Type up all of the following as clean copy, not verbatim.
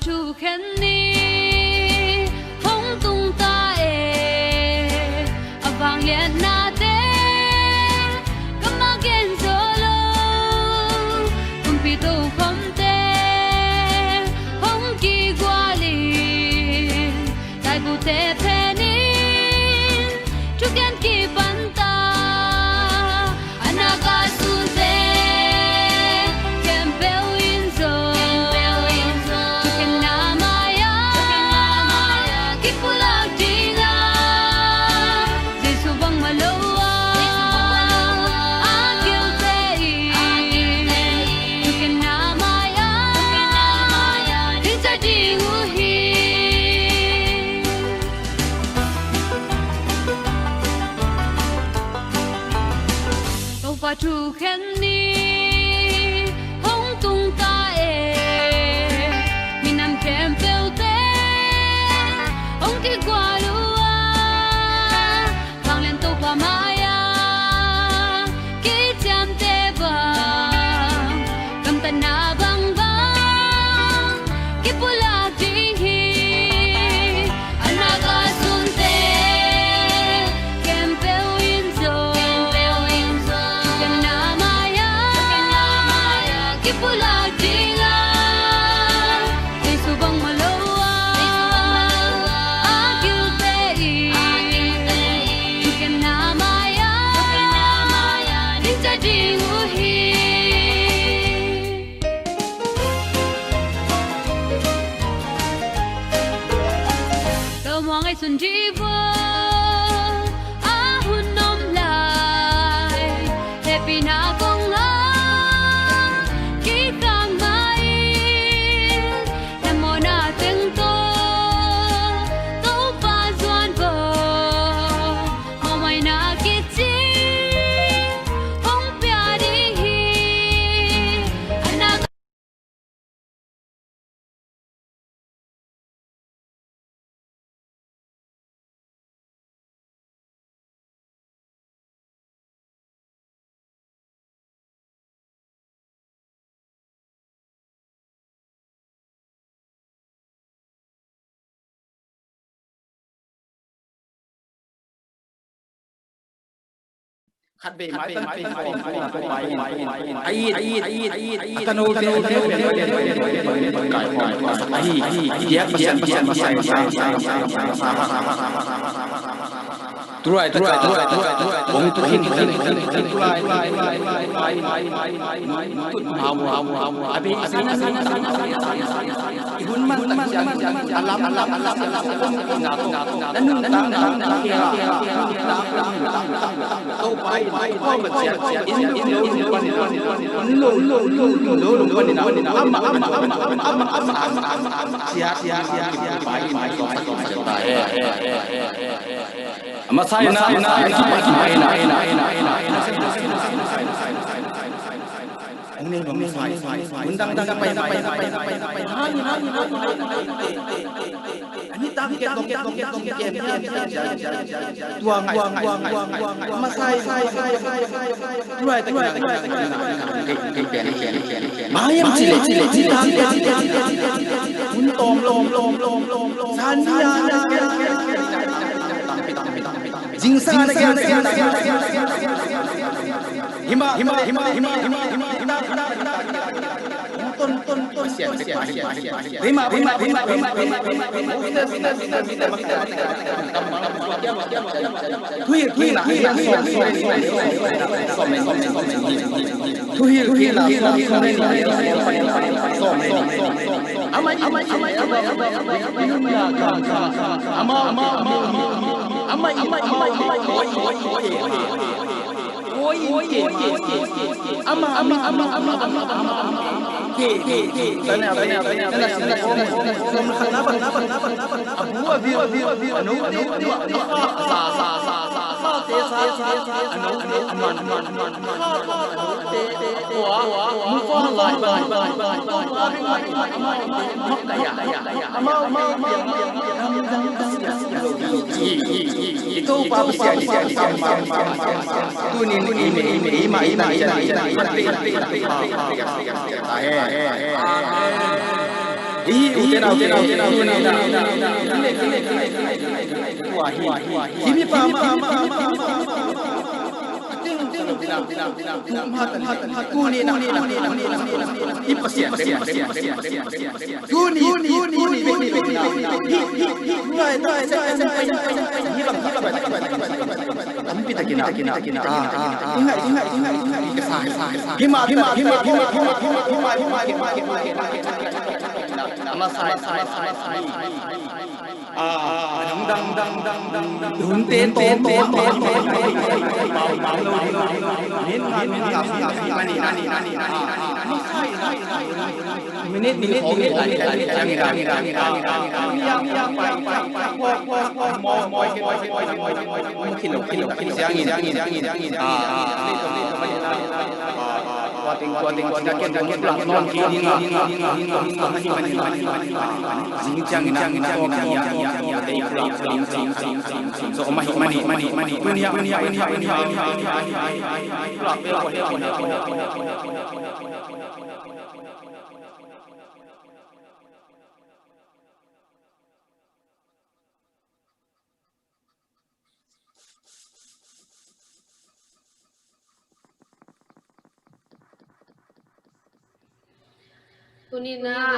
chu khen ni hong tung ta avang lian na te kama gen solo kumpi to khom te hong ki gwa li dai bu te phe ni chu gen ki ban ta anaga su te chu khen ni hong tung ta minam kem peu te hong ki gwa lua phang len to pa maya ki cham te ba kam ta na bang bang ki pula ding hi anaga sun te kem peu in zo pula dinga Yesu bang maloa akil tei ken namaya din sa dinguhi to mo ngai sun jivo ahun nom lai happy na kong khát về mãi tân về ai tanu Turai bong tu hin turai abi ihun man alam to pai ko ba sia in lo sia Masai na ini undang pai ini tak tuang Masai mayam cile untom lom sandia jingsa hima ton rima cái nào Kunina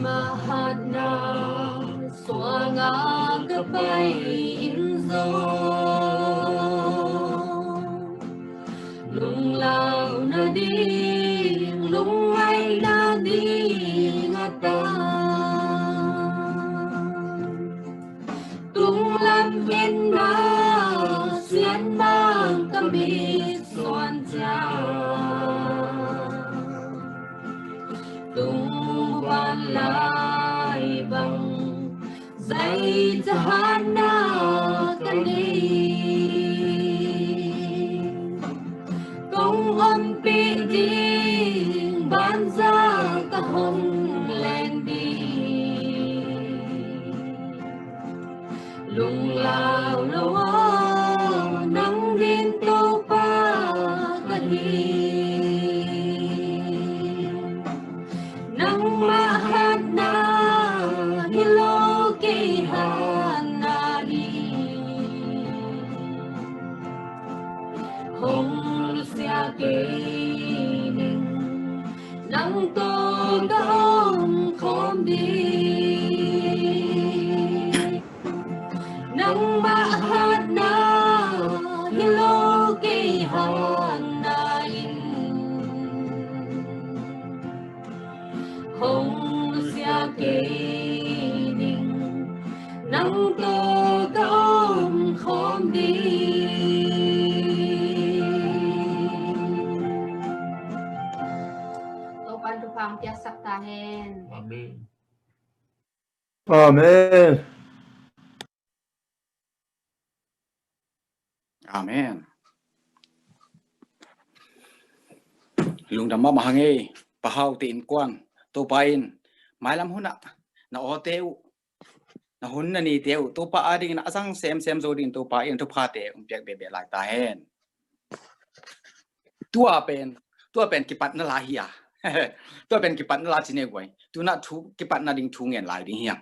mahana suanga kapay inzo lung lao na ding lung ay na ding ata tung lam in na xuyên mang kamit xuân cha tung van lai bằng dây jahana kali công âm pi ding ban ra ta hồng lên đi lung lao lâu nắng din tô pa kali nang mahana hilo hanali hong sia kening nang to dong khom đi nang mahana hilo hanali hong sia kening nang to dong khom đi tô ban tu phang tia sắc ta hen Amen. Amen. Amen. Lung đam ma hangi pahau tin kwang to pain mai lam huna na o teu na hun na ni teu to pa ading na asang sem zo din to pa in to pha te piak be lai ta hen tua pen ki pat na la hiya tua pen ki pat na la chine gwai tu na thu ki pat na ding thu ngen lai ding hiya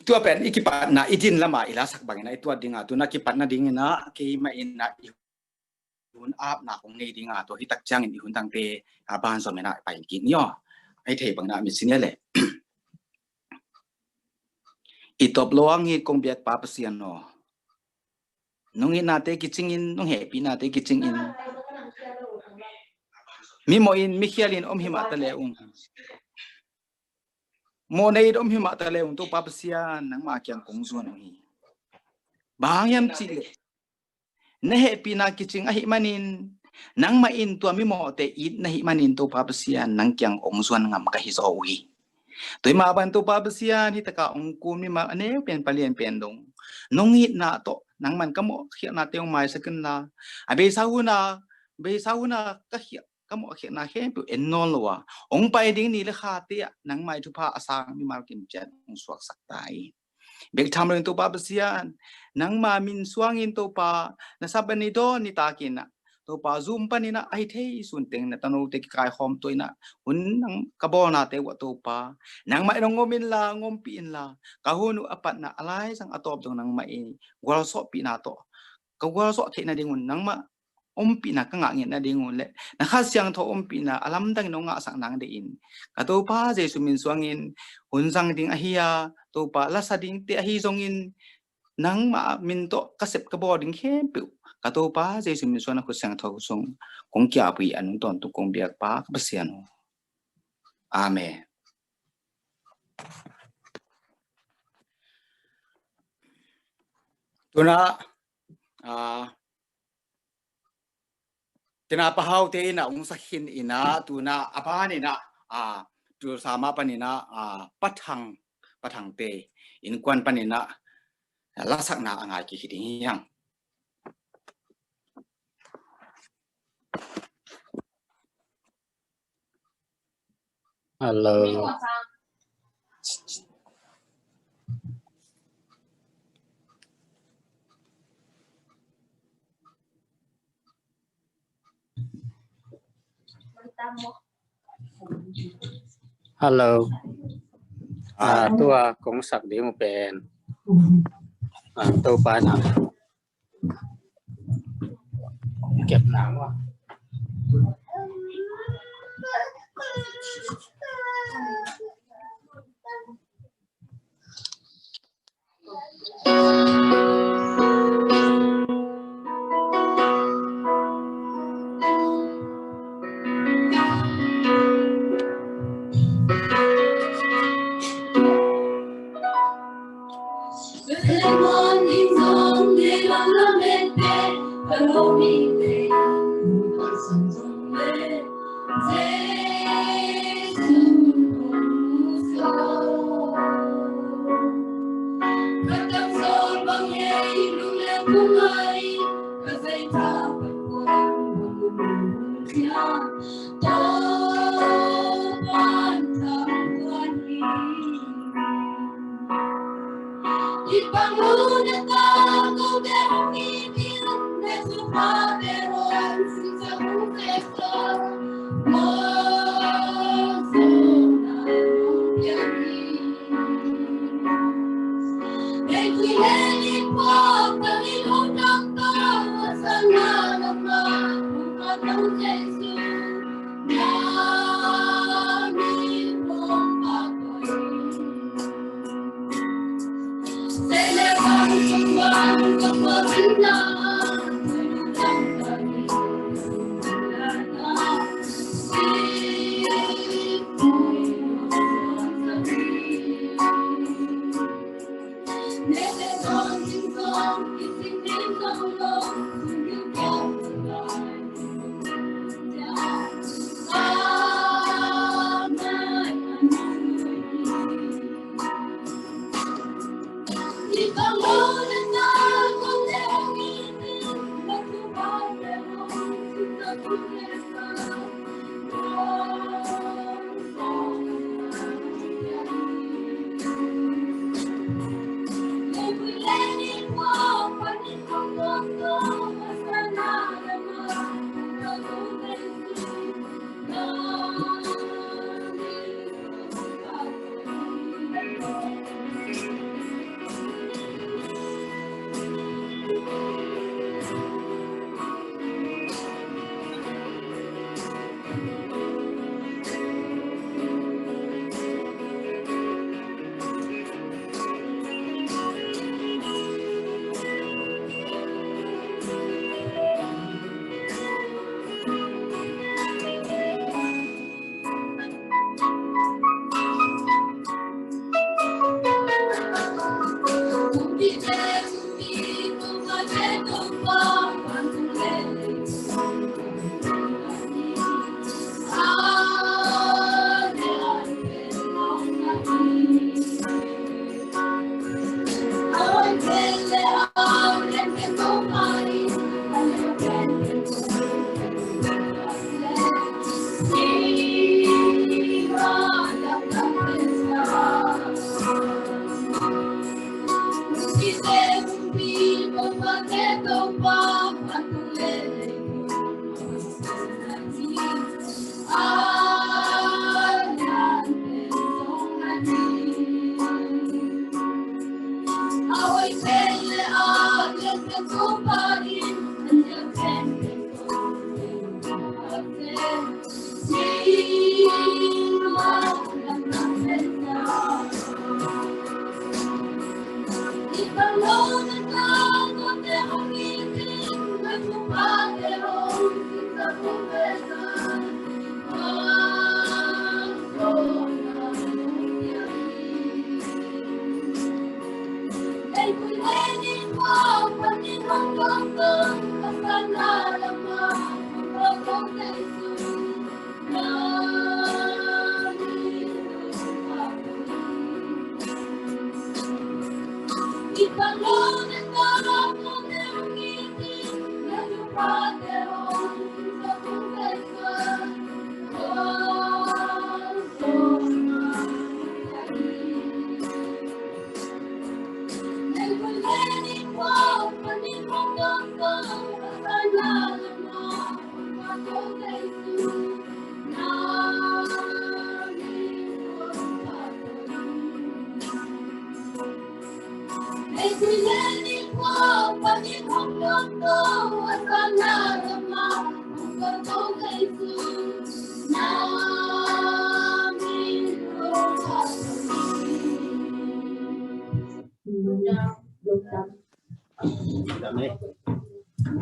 tua pen ki pat na idin lama ila sak bang na tua dinga tu na ki pat na ding na ki ma in na hun ap na kong nei dinga to hi tak chang in hun tang te ban so me na pa in ki nyo ai thei bang na mi sin le i top loang hi kong biak pa pasian no nung in na te ki ching in nung he pi na te ki ching in mi mo in mi khialin hi ma ta le mo nei hi ma ta le to pa pasian nang ma kyang kong zuan hi bang yam chi le na he pi na ki ching a hi manin nang ma in to mi mo te it na hi manin to pa pasian nang kyang ong zuan ngam ka hi zo wi toy ma ban to pa pasian hi ta ka ong kun mi ma ane pen palien pen dong nong it na to nang man ka mo khia na teong mai sakin na abe sauna ka khia ka mo khia na he pu en non lo wa ong pai ding ni le kha te nang mai thu pha asang mi ma kim chat ong suak sak tai bek tham len to pa pasian nang ma min suangin to pa na sabani do ni takin na to pa zoom pa ni na ai thei sun teng na tanu te kai khom toina hun nang ka bo na te wa to pa nang mai rong ngomin la ngom pi in la ka hunu apat na alai sang atop dong nang mai gwal so pi na to ka gwal so the na dingun nang ma pi na ka nga ngin na dingun le na kha siang tho pi na alam dang no nga sang nang de in ka to pa jesu min suangin hun sang ding a hiya to pa la sa ding te a hi zong in nang ma min to ka sep ka bo ding khem pu ka to pa jesu min suana khu sang tho song kong kya pi anung ton tu kong biak pa ka pasian amen tuna tina pahau te na ung sakhin ina tuna apani na tu sama panina patang te in kwan panina lasak na angai ki hiding yang Hello. Hello. Tua cũng sạc điểm một bên. Tôi phải nào. Kẹp nào quá.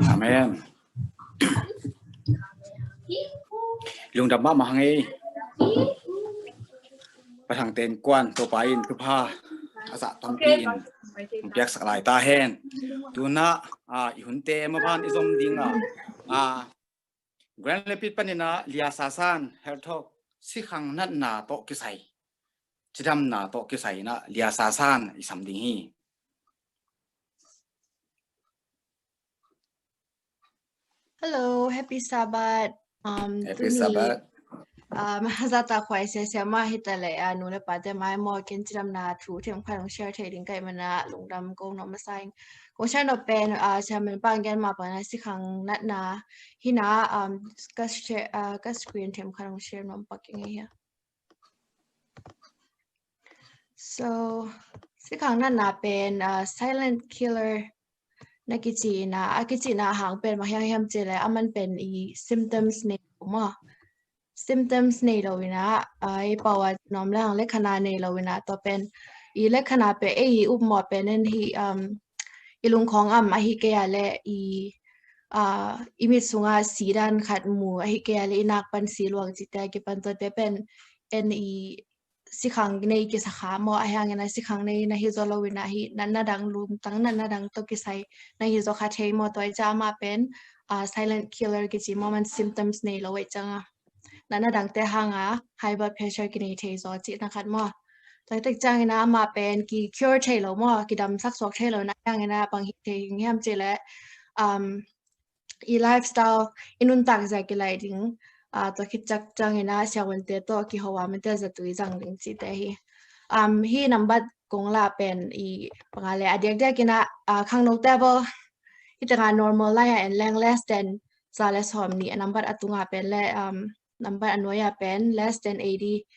Amen. Lung đập mà hàngประทางเต็นกวนตัวไปอินคือผ้าอาสาทองปีนเปียกสักหลายตาแห้งตัวน่ะอีหุ่นเตมาพันอีสมดิงแกรนเลปิดปันนี่นะเลียซาซานเฮลทอกสิขังนัดนาโตกิไซจะทำนาโตกิไซนะเลียซาซานอีสมดิงฮี Hello, happy Sabbath. Happy Sabbath. Mahazata kwai se ma hitale anu le pate mai mo ken chiram na thu them khan share trading kai mana lungdam ko no masai ko shan no pen chamen pang gen ma pa na si khang nat na hina ka screen them khan share no paking here. So si khang nat na pen silent killer nakichi na hang pen ma hyam chele aman pen I symptoms ne mo symptoms ในเราวินะไอ้ปวดน้อมแรงเล็กขนาดในเราวินะตัวเป็นอีเล็กขนาดเป็นไอ้อุปหมอเป็นนั่นที่อีลุงของไอ้ฮิเกยและอีมิตสุงาสีดันขัดหมู่ไอ้ฮิเกยและอีนักปันสีหลวงจิตใจกิปันตัวเป็นอีสิขังในกิสขาหมอไอ้ยังไงสิขังในฮิโซโลวินะฮินั่นน่ะดังลุมตั้งนั่นน่ะดังตัวกิไซในฮิโซคาเทหมอตัวจะมาเป็นsilent killer กิจิหมอมัน symptoms ในเราไว้จังนั่นน่ะดังแต่หางhigh blood pressure กินเทซอจินะครับหมอแต่ตึกจังนะมาเป็นกี่ cure เทโลหมอกี่ดำซักซอกเทโลนะยังไงนะบางทีอย่างเงี้ยมันจะและอี lifestyle อินุนตักใจกี่ไรถึงตัวคิดจังนะเช้าวันเตตัวกี่หัวมันจะตุยจังถึงจิตแต่ฮีนับบัดกงลาเป็นอีบางอะไรเด็กกินข้างนอกแต่บ่ที่จะงาน normal ไล่and less than ซาเลสหอมนี่นับบัดตุงเป็นและnumber อันน้อยเป็น less than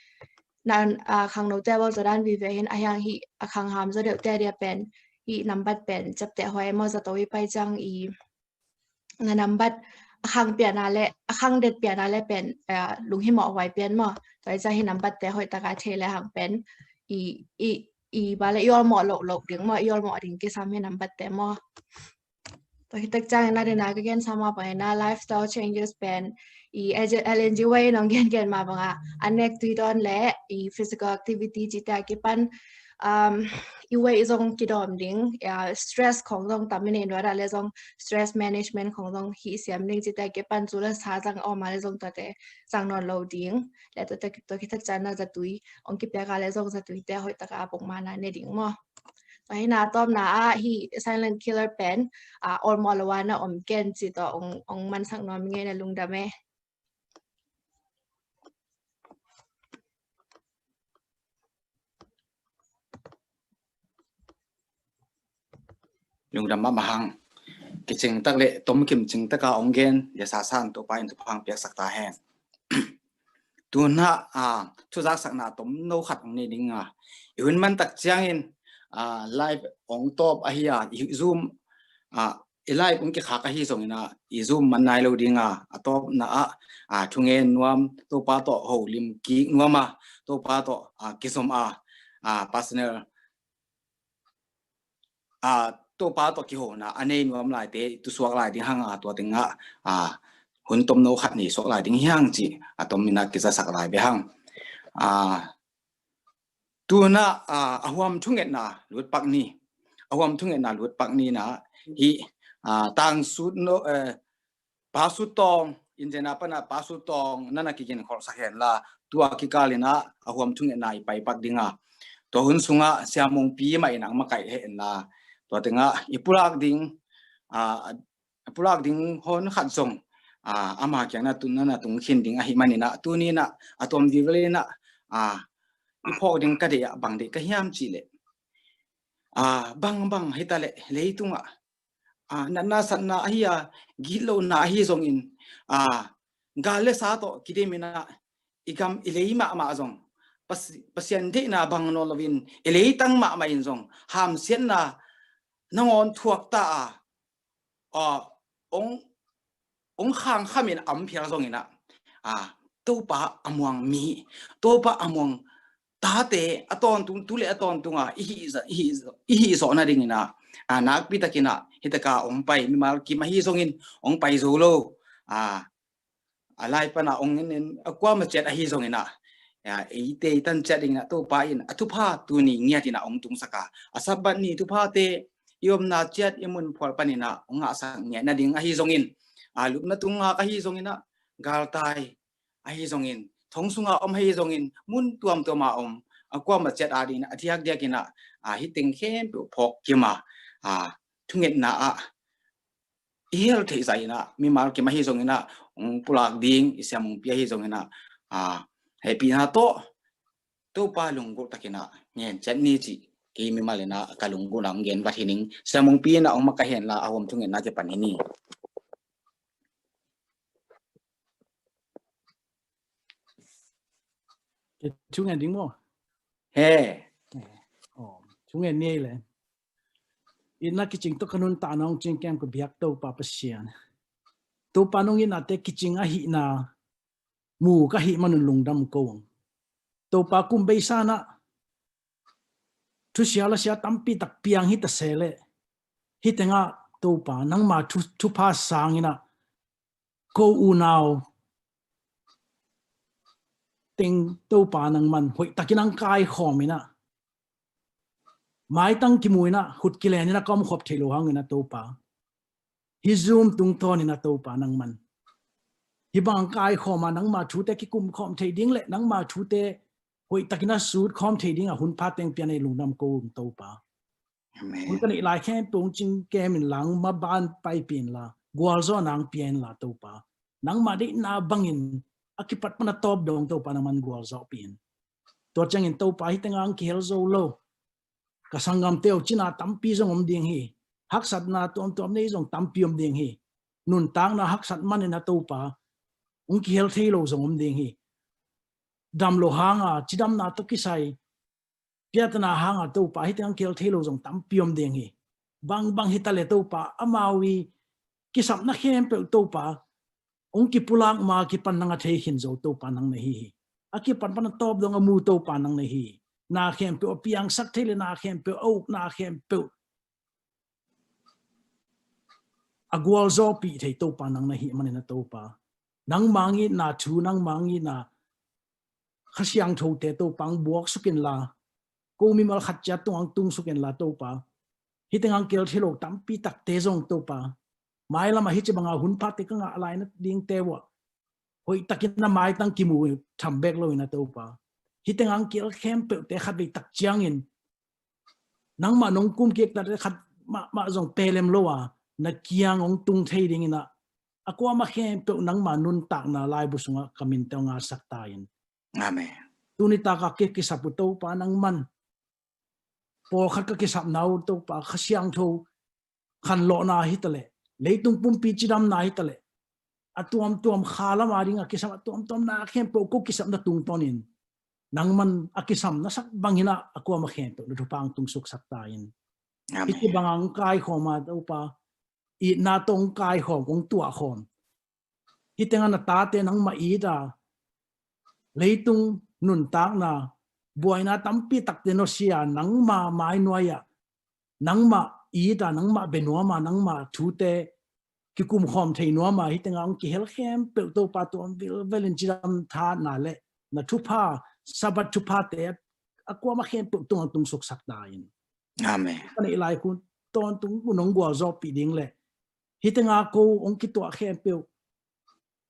80นั่นข้างโน้ตแต่ว่าจะด้านวิเวณอย่างที่ข้างหามจะเดี๋ยวแต่เดียเป็นอี number เป็นจับแต่หอยมอจะตัวไปจังอีนั่น number ข้างเปลี่ยนอะไรข้างเด็ดเปลี่ยนอะไรเป็นลุงให้หมอไว้เปลี่ยนหมอตัวจะให้ number แต่หอยตะการเทและห่างเป็นอีบาเลยยอลหมอหลกถึงหมอยอลหมอถึงกี่ซ้ำให้ number แต่หมอตัวที่ตักจังนั่นเองนะก็แค่ซ้ำมาไปนะ lifestyle changes เป็นอีLNG ไว้น้องเกณฑ์มาบ้างอันนี้ตุยดอนและอี physical activity จิตใจกี่ปันอีไว้ทรงกี่ดอมดิ้งstress ของทรงตามไม่เน้นว่าอะไรทรง stress management ของทรงฮีเสียมดิ้งจิตใจกี่ปันจุลสาจังออกมาเลยทรงตัวแต่จังนอนโลดิ้งและตัวคิดจันน่าจะตุยองคิดเปียกอะไรทรงจะตุยแต่หอยตะกาปกมานะในดิ้งมั้งไปนาต้อมนาฮี silent killer เป็นออมอลวานะเกณฑ์จิตตัวองมันสักนอนเงี้ยนะลุงดาแม่ลุงดำมาหังกิจงตักเละต้มกิมจิงตะกาองเกนยาสาสานตัวไปอินทุพังเปียกสักตาแห้งตัวน่ะทุจักสักนาต้มโนขัดองนี่ดิ้งอีวันมันตักเจียงอินไลฟ์องตอบอาฮิยาอีซูมไลฟ์องกี่ขากะฮิส่งอินะอีซูมมันนายโลดิ้งตอบน่ะทุงเงินนวมตัวป้าต่อโหลิมกีนวมตัวป้าต่อกิสมpartnerตัวป้าตัวกี่หัวนะอันนี้นวมหลายเตะตัวสวกหลายดิ้งห่างตัวติงหุ่นต้มโนขัดนี่สวกหลายดิ้งห่างจีต้มมินักกิจสักหลายไปห่างตัวน่ะอหวมทุ่งเงินน่ะลุดปักนี่อหวมทุ่งเงินน่ะลุดปักนี่นะฮีต่างสุดโนปาสุดตองอินเจน่าปนะปาสุดตองนั่นน่ะกินขอสักเห็นละตัวกิกาลินะอหวมทุ่งเงินน่ะไปปักดิ้งตัวหุ่นสุงเสียมงปีไม่นังมาไก่เห็นละตัวติงอีปุรักดิ้งหอนขัดส่งอามาเกี่ยงน่ะตุนนั่นน่ะตุงขินดิ้งหิมันนี่นะตัวนี้น่ะอะตอมดีเลยน่ะพอดิ้งกระเดียบังเด็กก็ยามจีเล่บังให้ตาเล่เลยตุงนั่นน่ะสันน่ะฮีกิโลน่ะฮีส่งอินกาเลสาโตกิเดมินะอีกำอิเลยมาส่งpasien de na bang no lovin elei tang ma in zong ham sien na nangon thuak ta ong khang khamin am phia zong ina to pa amwang mi to pa amwang ta te aton tu le aton tunga hi zo na ding ina nak pi takina hitaka ong pai mi mal ki ma hi zong in ong pai zo lo alai pa na ong in akwa ma chet hi zong ina ite tan chatting na to pa in atupa tu ni ngia tina ong tung saka asabat ni tupa te yom na chat imun phol panina ong asa ngia na ding a hi zongin lup na tunga ka hi zongina gal tai a hi zongin thongsunga hi zongin mun tuam to ma akwa ma chat adi na athiak dia kina hiting khem phok kima thunget na ihel thei zai na mi mal ke ma hi zong ina pulak ding isamung pia hi zong ina happy na to pa lunggo takina ngen chani chi ki mi malena kalunggo nam gen wat hining samung pi na ong makahen la awom thungen na je panini chúng em tiếng mô he chúng em nghe lên in na kitching to kanun ta nong ching kem ko biak to pa pasian to panong in ate kitching a hi na mu ka hi manun lungdam ko to pa kum be sana thu siala sia tampi tak piang hi ta sele hi tenga to pa nang ma thu pa sang ina ko u now ting to pa nang man hoi takinang kai khomina mai tang ki muina hut ki len na kom khop thelo hang ina to pa hi zoom tung ton ina to pa nang man hi bang kai khoma nang ma thu te ki kum khom thei ding le nang ma thu te hoi takina suit khom thei ding a hun pa teng pian ei lungnam ko to pa hun kan i lai khen pung ching kem in lang ma ban pai pin la gwal zo nang pian la to pa nang ma de na bangin akipat mana top dong to pa naman gwal zo pin to chang in to pa hi teng ang ki hel zo lo kasangam teo china tampi zong om ding hi hak sat na tom nei zong tampi om ding hi nun tang na hak sat man na to pa ung ki hel thei lo zong om ding hi dam lo hanga chidam na to kisai piat na hanga to pa hi tang kel thei lo zong tampi om ding hi bang hi ta le to pa amawi kisap na khem pe to pa ung ki pulang ma ki pan nanga thei hin zo to pa nang nei hi aki pan top dong amu to pa nang nei hi na khem pe piang sak thele na khem pe ok na khem pe agwal zo pi thei to pa nang na hi manena to pa nang mangi na thu nang mangi na khasyang tho te to pang buak sukin la ko mi mal khat cha tong tung sukin la to pa hitengang kel thelo tampi tak te zong to pa mai lama hi che banga hun pa te ka nga lai na ding te wa hoi takin na mai tang ki mu tham bek lo ina to pa hitengang kel khem pe te khat bi tak chiang in nang ma nong kum kek ta khat ma zong pelem lo wa na kiang ong tung thei ding ina akwa ma khem pe nang ma nun tak na lai bu sunga kamin te nga sak ta in amen tuni ta ka ke ki sapu to pa nang man por khat ka ki sap nau to pa khasyang tho Khanlawhna hi tale leitung pumpi chidam na hi tale atuam khala maring akisam atuam na khem pe ko kisam na tung tonin nang man akisam na sak bangina akwa ma khem pe lu pang tung suk sak ta in iti bangang kai khoma to pa i na tong kai khom ong tua khom hitenga na ta te nang ma i da leitung nun tak na buaina tampi tak te no sia nang ma mai noya nang ma i da nang ma benua ma nang ma thu te ki kum khom thei no ma hitenga ong ki hel khem pe to pa to velin chiram tha na le na thu pa sabat thu pa te akwa ma khem pe tung suk sak da in amen kan i lai kun ton tung nong gwa zo pi ding le hitenga ko ong ki to khem pe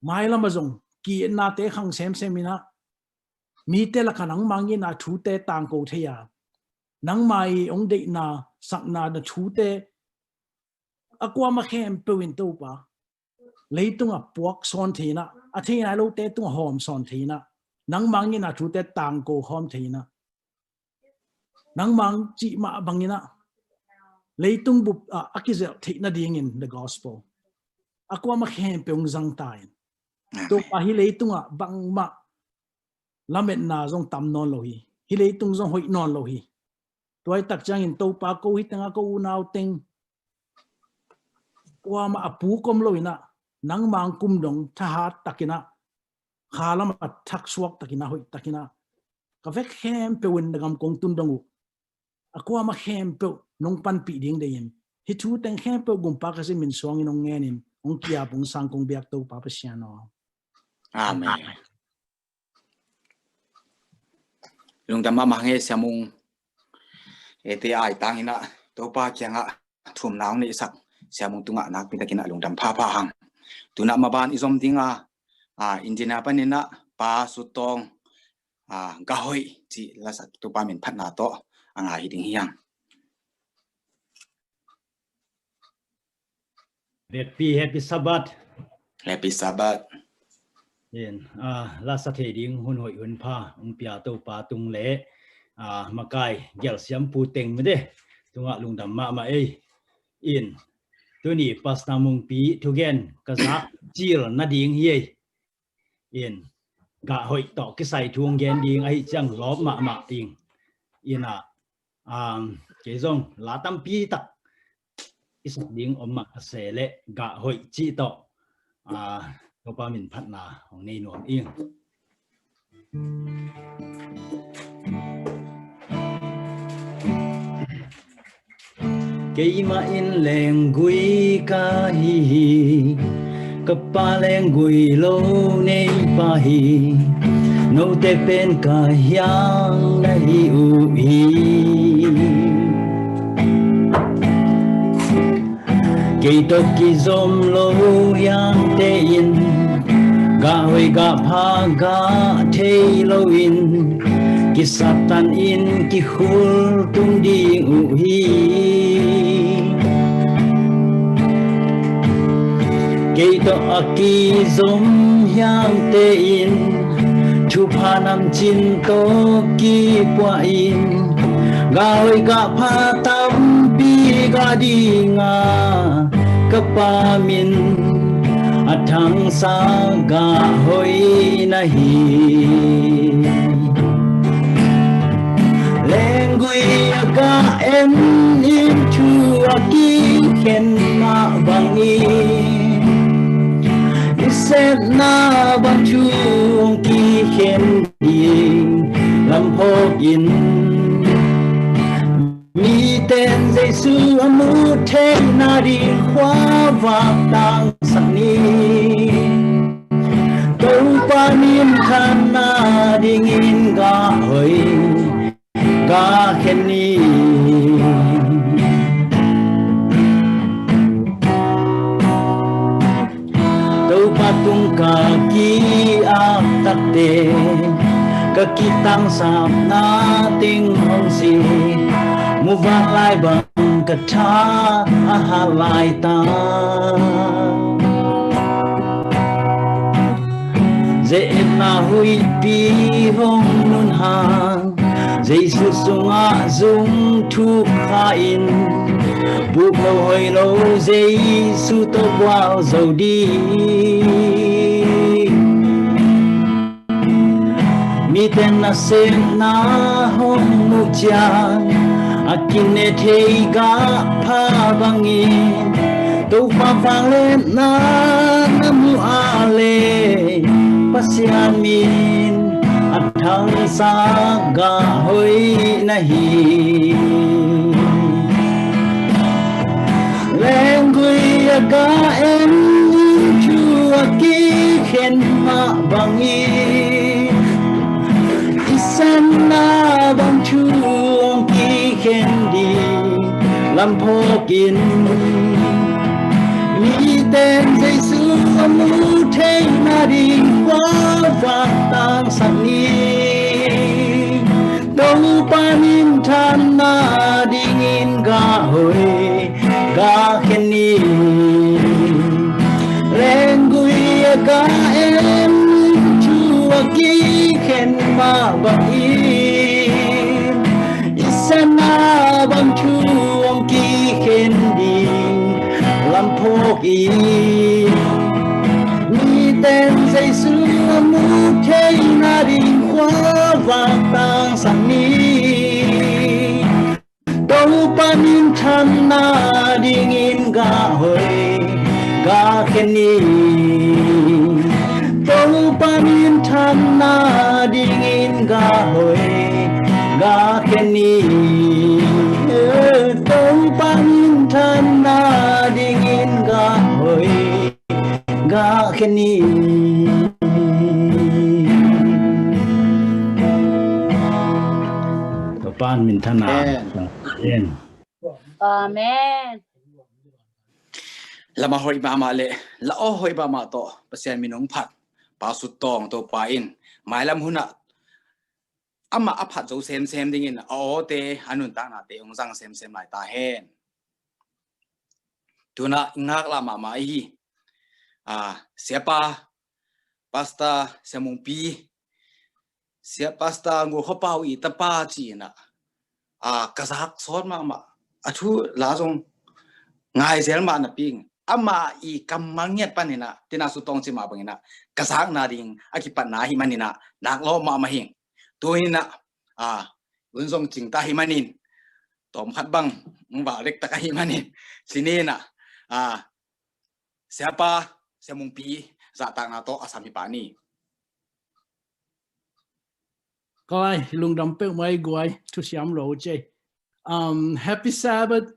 mai lam zong ki na te khang sem ina mi te la kanang mangi na thu te tang ko theya nang mai ong de na sak na da thu te akwa ma khem pe win to pa leitung a puak son thina a thina lo te tung hom son thina nang mangi na thu te tang ko hom thina nang mang chi ma bangina leitung bu akizel thina ding in the gospel akwa ma khem pe ong zang tain to pa hi leitung a bang ma lamet na zong tam non lo hi leitung zong hoi non lo hi toy tak chang in to pa ko hi tanga ko unaw teng wa ma apu kom lo ina nang mang kum dong tha hat takina khalam at thak suak takina hoi takina ka vek khem pe win dagam kong tun dong akwa ma khem pe nong pan pi ding de yin hi thu teng khem pe gum pa ka se min song in ong ngenin ong kia pung sang kong biak to pa pa siano amen lung dama mangi samung ete ai tangina to pa kyanga thum naung ni sak samung tunga nak pitakina lung dam pha hang tuna maban izom dinga injina panina pa sutong gahoi chi lasak to pa min phatna to anga hiding hiang Happy Sabbath. Happy Sabbath. Yen la sa the ding hun hoi hun pha pia to pa tung le makai gel siam pu teng me de tunga lungdam ma ei in tu ni pas na mung pi tu gen ka za chil na ding hi in ga hoi to cái sai thuông gen ding ai chang lop ma ting ina cái zong la tam pi tak isak ding ma se le ga hoi chi toก็ปามินพัฒนาของในหนวมเอียงเกยมาอินแรงกุยกาฮีกับปาแรงกุยโลในปาฮีโนเตเป็นกายังในอุฮีKì tộc kì dôm lô yang tê in Gà hồi gà phá gà thê lô in Kì sạp tàn in kì khul tung đi ngụ hi Kì tộc kì dôm yang tê in Thu phá nam chín tô kì qua in Gà hồi gà phá tâm bi gà đi ngà Kapamin athang sa ga hoi nahi lengui aga em into aki ken ma bangi iset na bang chu ki ken ding lam ho in mi tên Giêsu amu thế na đi khóa và tang sắc ni câu pa niệm khan na đi ngin ga hoi ga khen ni câu pa tung ka ki ap tak te ka ki tang sam na ting hong si mu van lai bằng cật tha ha lai ta dễ na hui pi hong nun hang dễ su sunga dung thu kha in buộc lâu hồi lâu dễ su tô wow dầu đi mi tên na sen na hong mu chang akine thei ga pha bangin to pa vang lên na namu ale pasian min athang sa ga hoi nahi lengui ga em chu aki khen ma bangin isan na bang chu khen đi làm phô kín mi tên Giêsu amu thế na đi qua và tang sang ni đâu pa min than na đi ngin ga hồi ga khen ni ren gui ga em chua ki khen ma bang sana bang chuông ki khen đi làm phô kỳ mi tên Giêsu amu thế na đi khóa và tang sang ni đâu pa min than na đi ngin ga hồi ga khen ni đâu pa min than na đi ngin ga hồi ga khen ni tông pan than na đi ngin ga hoi ga khen ni to pan min than na amen Amen. Lama hoi ba ma le la o hoi ba ma to pasian minong phat pa su tong to pa in mai lam huna ama aphat zo sem ding in o te anun ta na te ong jang sem lai ta hen tuna ngak lama mai siapa pasta semumpi siapa pasta ngu khopau I tapa chi na kazak son ma athu la jong ngai zel ma na ping ama I kamangnya panina tina sutong chi ma bangina kazak na ding akipat na hi manina nak lo ma hing tuina unsong jing ta hi manin tom khat bang ba lek ta hi manin sinina siapa semumpi za ta na to asami pani coi lung đam pe mai guai thu siam lo che happy Sabbath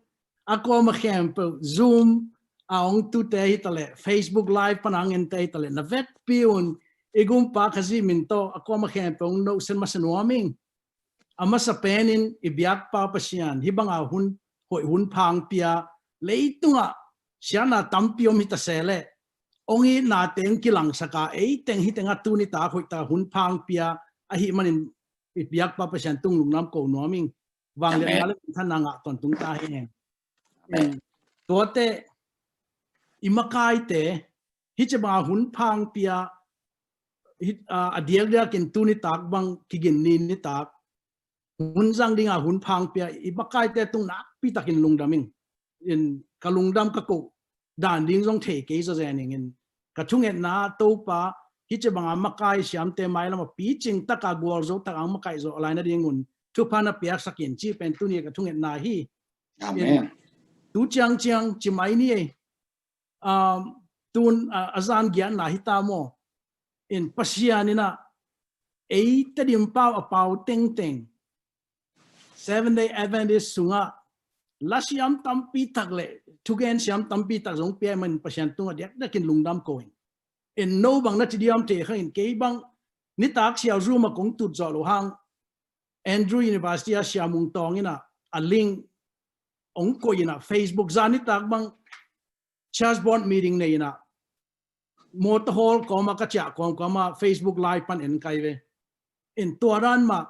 ako ma khem pe Zoom aong tu te hitale Facebook live panang en te hitale na vet piun igum pa khazi min to ako ma khem pe no sen masanwaming ama sa penin ibyak pa pasian hibanga hun phang pia leitunga siana tampiom hita sele ongi na teng kilang saka teng hitenga tuni ta khoita hun phang pia ahi manin ibyak pa pasian tung lungnam ko noming wang le ngale thananga ton tung ta hen tote imakai te hichaba hun phang pia adiel dia kin tuni tak bang kigin ni tak hun jang dinga hun phang pia ibakai te tung nak pi takin lungdaming in kalungdam ka ko dan ding jong the ke zo zening in ka thungen na to pa hi che banga makai siam te mai lama pi ching taka gol zo ta ang makai zo alaina dingun thu phana pia sakin chi pen tu ni ka thungen na hi amen tu chang chi mai ni tun azan gyan na hi ta mo in pasianina ta dim pau teng 7-day Adventist sunga lasiam tampi takle tugen siam tampi tak jong pe man pasien tunga dak dakin lungdam koin in no bang na tidiam te khain ke bang ni tak sia zuma kong tut zo lo hang Andrew University a siamung tong ina a link ong ko ina Facebook zani tak bang church board meeting ne ina motor hall ko ma ka cha ko ma Facebook live pan en kai ve in tuaran ma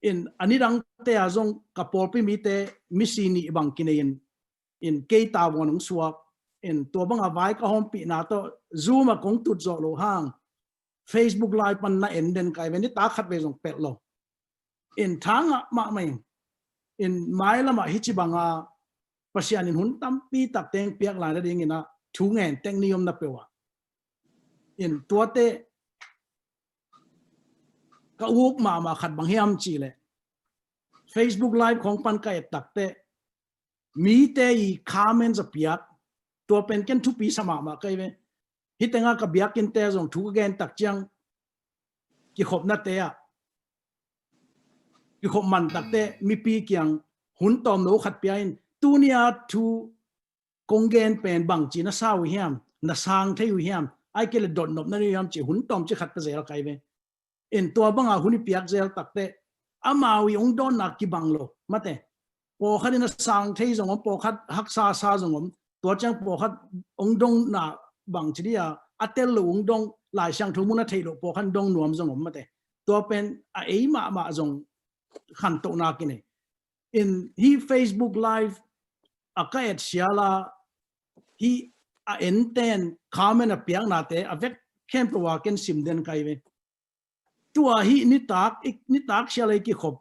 in anirang te azong kapolpi mi te misini bang kinein in keita wonung suak in to bang avai ka hompi na to zoom a kong tut zo lo hang Facebook live pan na en den kai ven ta khat ve jong pet lo in thanga ma mai in mai lama hichi banga pasian in hun tam pi tak teng piak la da ding ina thu ngen teng niom na pewa in tuate ka uk ma khat bang hiam chi le Facebook live khong pan kai tak te mi te I comment za piak to pen ken thu pi sama ma kai ve hitenga ka biak kin te jong thu gen tak chiang ki khop na te a ki khop man tak te mi pi kyang hun tom no khat pia in tunia thu kongen pen bang chi na saw hiam na sang thei hiam ai ke le dot nop na hiam chi hun tom chi khat pa zel kai ve in to banga huni piak zel tak te amawi ong don na ki banglo mate po khadina sang thei jong po khat hak sa jong to chang po khat ong dong na bang chiria atel lo ong dong lai sang thu muna thei lo po khan dong nuam jong mate to pen a ei ma jong khan to na kine in he Facebook live akayat siala he a enten comment a piang na te avek kem to wa ken sim den kai ve tua hi ni tak siala ki khop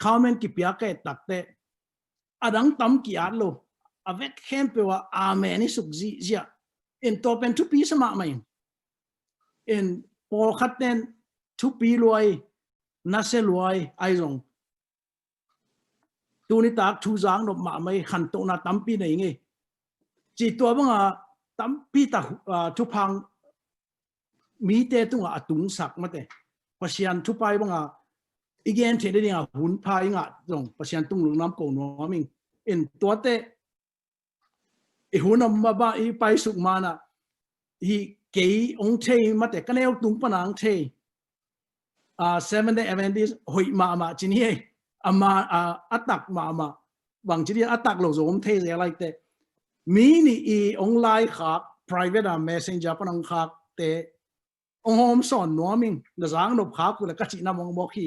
comment ki pia kai tak te adang tam ki atlo avek kem pe wa amen suk zia in to pen tu pi sama mai in por khaten tu pi loi na se loi ai rong tu ni tak thu jang no ma mai khan to na tam pi nei nge chi to banga tam pi ta thu phang mi te tunga atung sak mate pasian thu pai banga igen the de nga hun pai nga jong pasian tung lu nam ko no ming in to te I hunam ma ba I pai suk mana hi ke ong thei mate kanel tung panang thei 7-day Adventist hoi ma chin hi ama atak ma bang chi atak lo zom thei ze like te mi ni I online khak private messenger panang khak te ong hom son no ming na jang no khak ku la ka chi na mong mo khi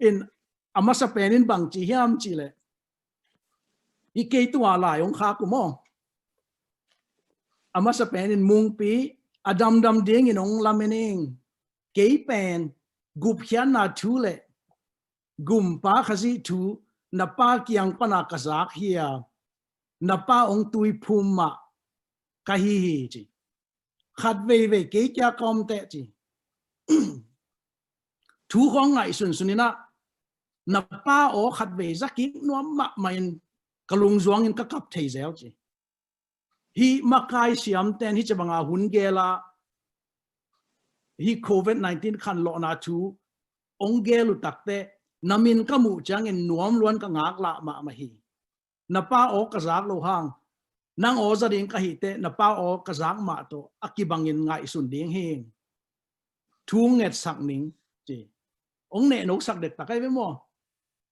in ama sa penin bang chi hiam chi le I ke tu ala ong khak ku mo ama sa pen in mung pi adam dam ding in ong lamening ke pen gup hian na thu le gum pa khazi thu na pa kyang pana kazak hia na pa ong tui phum ma ka hi chi khat ve ke kya kom te chi thu khong ngai sun sunina na pa o khat ve zaki nuam ma main kalung zuang in ka kap thei zel chi hi makai siam ten hi chabanga hun gela hi Covid-19 Khanlawhna thu ong gelu takte namin kamu chang in nuam luan ka ngak la ma hi na pa o kazak lo hang nang o za ding ka hi te na pa o kazak ma to akibangin ngai sun ding hing thu nget sak ning chi ong ne no sak det takai ve mo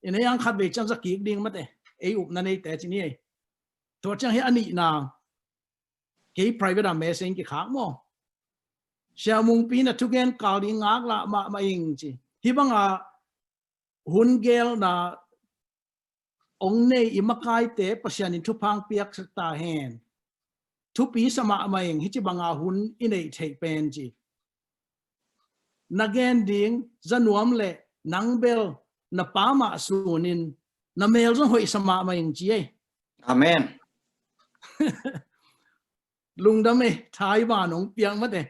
ina yang khat ve chang za ki ding mate ei up na nei te chi ni to chang hi ani na ke private amazing ki khak mo sia mung pi na thugen kal ding ngak la ma ing chi hi banga hun gel na ong nei imakai te pasian in thupang piak ta hen thu pi sama amaing hi chi banga hun inei thei pen chi nagen ding zanuam le nangbel na pa ma sunin na mel zo hoi sama amaing chi e Amen. lungdam e thai ba nong piang ma de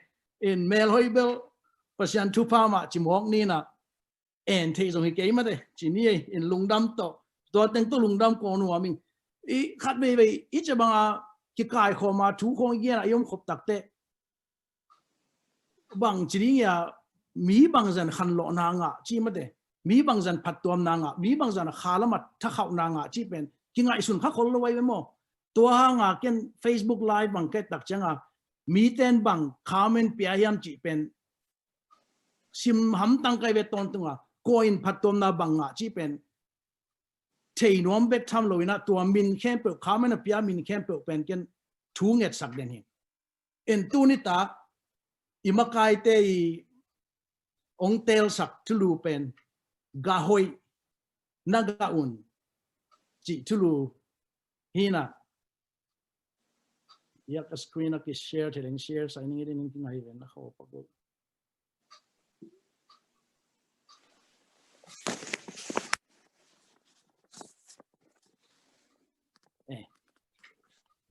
in mel hoi bel pasian thu pa ma chi mok ni na en thei zo hi ke ma de chi ni in lungdam to teng to lungdam ko nu amin i khat be i che banga ki kai kho ma thu khong ye na yom khop tak te bang chi ya mi bang zan Khanlawhna nga chi ma de mi bang zan phat tuam na nga mi bang zan khalamat tha khau na nga chi pen ki ngai sun kha khol lo wai mo to ha nga ken Facebook live bang ke tak changa mi ten bang comment pia yam chi pen sim ham tang kai ve ton tunga coin phat tuam na bang nga chi pen thei nuam bet tham loina tua min khem pe khamena pia min khem pe pen ken thu nget sak den hi en tu ni ta imakai te ong tel sak thulu pen ga hoi naga un chi thulu hina ya ka screen ak share thelen share signing it in ngai ven na kho pa go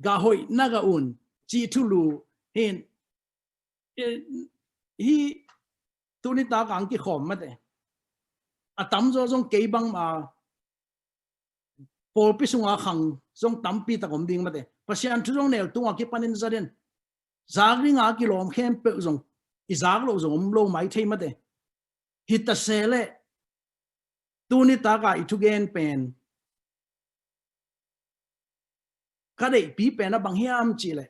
ga hoi naga un chi thulu hin hi tuni ta kang ki khom ma de atam zo jong ke bang ma pol pi sunga khang jong tam pi ta kom ding ma de pasian thu jong nel tunga ki panin zaren zagri nga ki lom khem pe jong i zag lo jong lo mai thei ma de hi ta sele tuni ta ka I thu gen pen ka dei pi pen na bang hiam chi le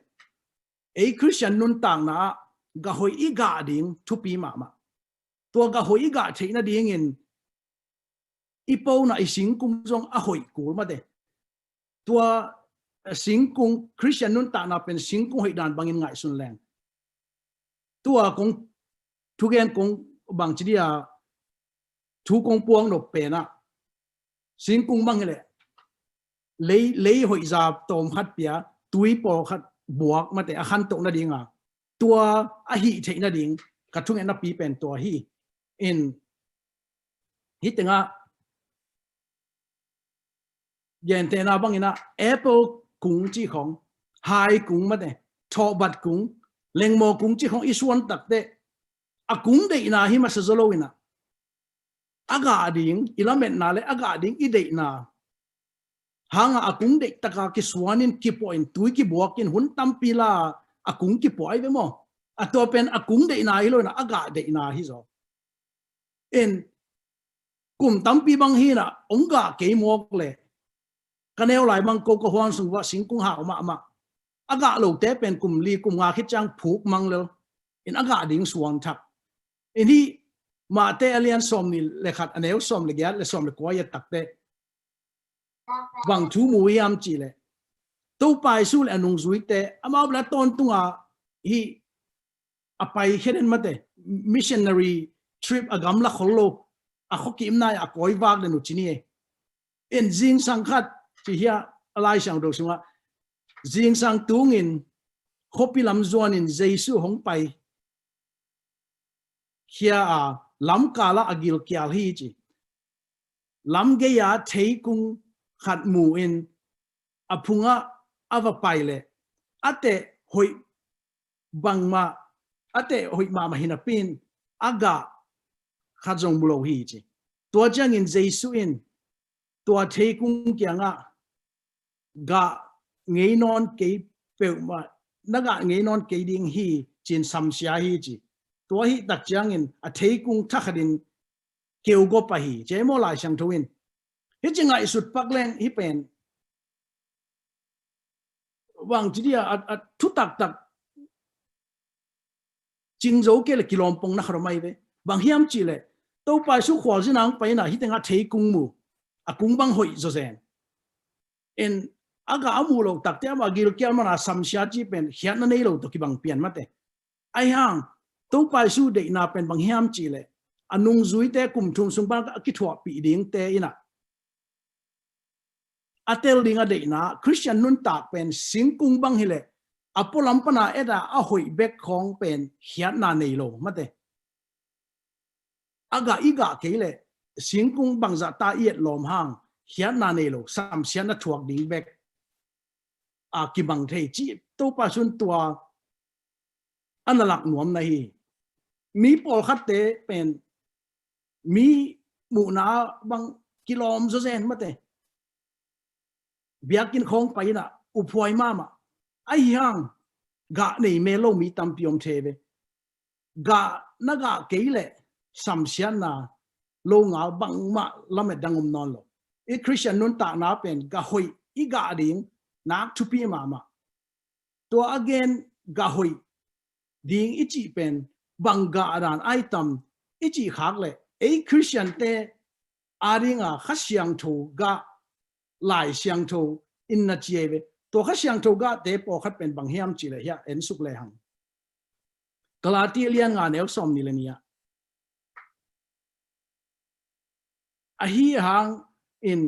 ei Christian nun tang na ga hoi I ga ding thu pi ma tua ga hoi I ga thei na ding in ipo na ising kum jong a hoi kul ma de tua sing kung Christian nun ta na pen sing kung hoi dan bangin ngai sun leng tua kong thu gen kong bang chi dia thu kong puang no pe na sing kung bang le lấy hội gia tôm khát bia túi bò khát buộc mà để khăn tụng na điên à tua a hi thế na điên cả chúng em na pi pen tua hi in hi tiếng à hiện tại na bang ina Apple cũng chỉ không hai cũng mà để thọ bát cũng lên mò cũng chỉ không isuan tắc để à cũng để na hi mà sẽ zolo ina aga điên ilamen na le aga điên I để na hanga akung de taka ki swanin ki point tui ki buakin hun tampila akung ki poi ve mo atopen akung de na hilo na aga de na hi zo en kum tampi bang hi na onga ke mok le kanel lai bang ko ko hwang sung wa sing kung ha ma aga lo te pen kum li kum nga khit chang phuk mang le in aga ding suang thak en hi ma te alien som ni le khat anel som le gyat le som le ko ya tak te bằng chú mùi am chỉ lệ tàu bài su là nung suy te ama bla ton tunga hi apai kheden mate missionary trip agam la kholo a khokim na a koi wak le nu chini en jing sang khat chi hia alai sang do sunga jing sang tungin khopi lam zuan in Jesu hong pai kia lam kala agil kial hi chi lam ge ya thei kung khat mu in apunga ava pai le ate hoi bangma ate hoi ma hinapin aga khajong mulo hi chi tua chang in Jesu in tua thei kung kia nga ga ngei non ke pe ma naga ngei non ke ding hi chin samsia hi chi tua hi tak chang in a thei kung thakadin kêu go pa hi che mo lai sang thuin hi chingai sut pak leng hi pen wang chi dia a thu tak tak ching zo ke le kilom pong na kharmai ve bang hiam chi le to pa su khwal jin ang pa na hi tenga thei kung mu a kung bang hoi zo zen en aga amu lo tak te ma gil kyal mana samsia chi pen hian na nei lo to ki bang pian mate ai hang to pa su de na pen bang hiam chi le anung zui te kum thum sung bang ki thwa pi ding te ina atel ding a de na Christian nun tak pen sing kung bang hile apolam pana eda a hoi bek khong pen hian na nei lo mate aga iga ke le sing kung bang za ta yet lom hang hian na nei lo sam sian na thuak ding bek a ki bang thei chi to pa sun tua analak nuam na hi mi pol khat te pen mi mu na bang kilom zo zen mate biakin khong pai na upoi mama ai hang ga nei me lo mi tam piom theve ga naga keile sam sian na lo nga bang ma lam dangom non lo e Christian nun ta na pen ga hoi i ga ding nak thu pi mama to again ga hoi ding ichi pen bang ga ran ai tam ichi khak le e Christian te aringa khasyang tho ga lai siang tho in na chieve to khasyang tho ga te po khat pen bang hiam chi le ya en suk le hang Galatia lian nga nel som ni le nia a hi hang in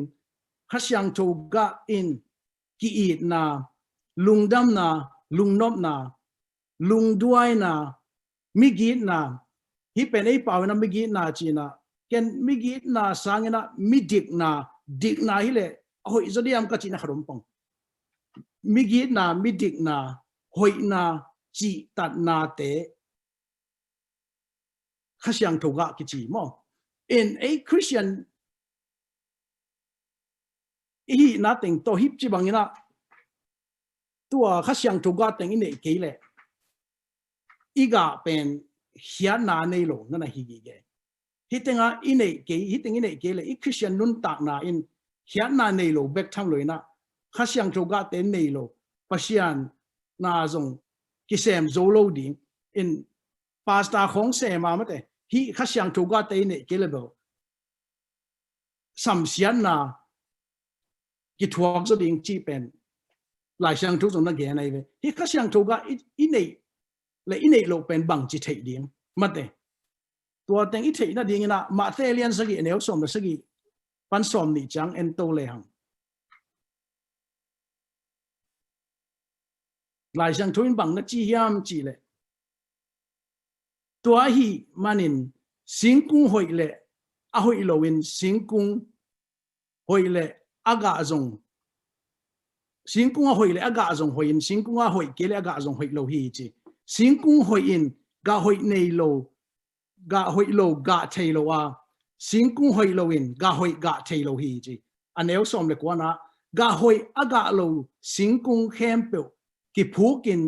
khasyang tho ga in ki it na lungdam na lungnop na lungduai na migit na hi pen ei paw na migit na china ken migit na sangena midik na hi le hoi zodiam ka china kharom pong migit na midik na hoi na chi tat na te khasyang thoga ki chi mo in a Christian hi nothing to hip chi bangina tua khasyang thoga teng in ke le iga pen hian na nei lo na hi gi ge hitinga ine ke hiting ine ke le I Christian nun tak na in hian na nei lo bek thang loina khasyang thoga te nei lo pasian na zong kisem zo lo ding in pasta khong se ma mate hi khasyang thoga te ne ke le bo sam sian na ki thuak zo ding chi pen lai sang thu zong na ge nai ve hi khasyang thoga ine le ine lo pen bang chi thei ding mate tua teng I thei na ding na ma the lian sagi neu som na sagi pan som ni chang en to le hang lai sang thuin bang na chi hiam chi le tua hi manin singkung hoi le a hoi lo in singkung hoi le aga zong singkung a hoi le aga zong hoi in singkung a hoi ke le aga zong hoi lo hi chi singkung hoi in ga hoi nei lo ga hoi lo ga thei lo a singkung hoi lo in ga hoi ga thei lo hi chi aneu som le kwa na ga hoi aga lo singkung khem pe ki phukin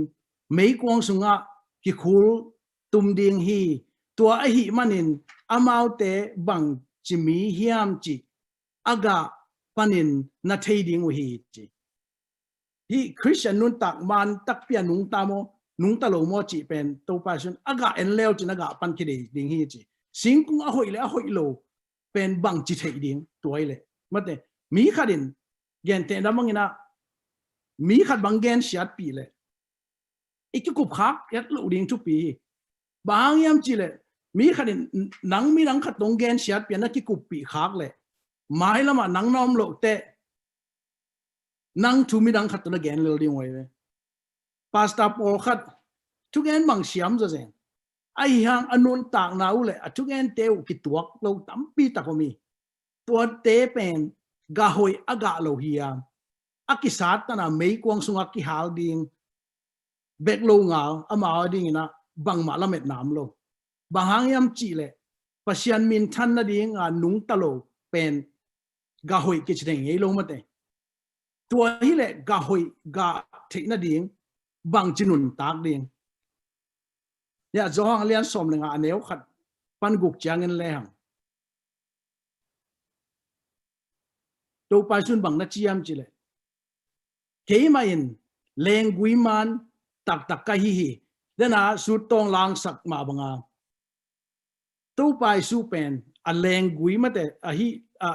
mei kwang sunga ki khul tum ding hi tua a hi manin amau te bang chimi hiam chi aga panin na thei ding hi chi hi Christian nun tak man tak pia nung ta mo nung ta lo mo chi pen to pa sun aga en leo chi naga pan ki ding hi chi singkung a hoi lo pen bang chi thei ding tuai le mate mi khadin gen te namangina mi khat bang gen siat pi le ikikup khak yat lo ding chu pi bang yam chi le mi khadin nang mi nang khat dong gen siat pi na ki kup pi khak le mai lama nang nom lo te nang thu mi dang khat na gen lo ding wai pasta por khat chuk en mang siam zo zen ai hang anun tak na ule a chuk en teu ki tuak lo tampi takomi tua te pen ga hoi aga lo hiam akisat na mei kwang sunga ki hal ding bek lo ngal ama ding na bang ma lamet nam lo bahang yam chi le pasian min than na ding a nung talo pen ga hoi ki cheng ei lo mate tua hi le ga hoi ga thei na ding bang chinun tak ding ya zo hang lian som le nga aneu khat pan guk chang en le hang to pa sun bang na chiam chi le ke ma in leng gui man tak tak ka hi hi dena su tong lang sak ma banga to pa su pen a leng gui ma te a hi a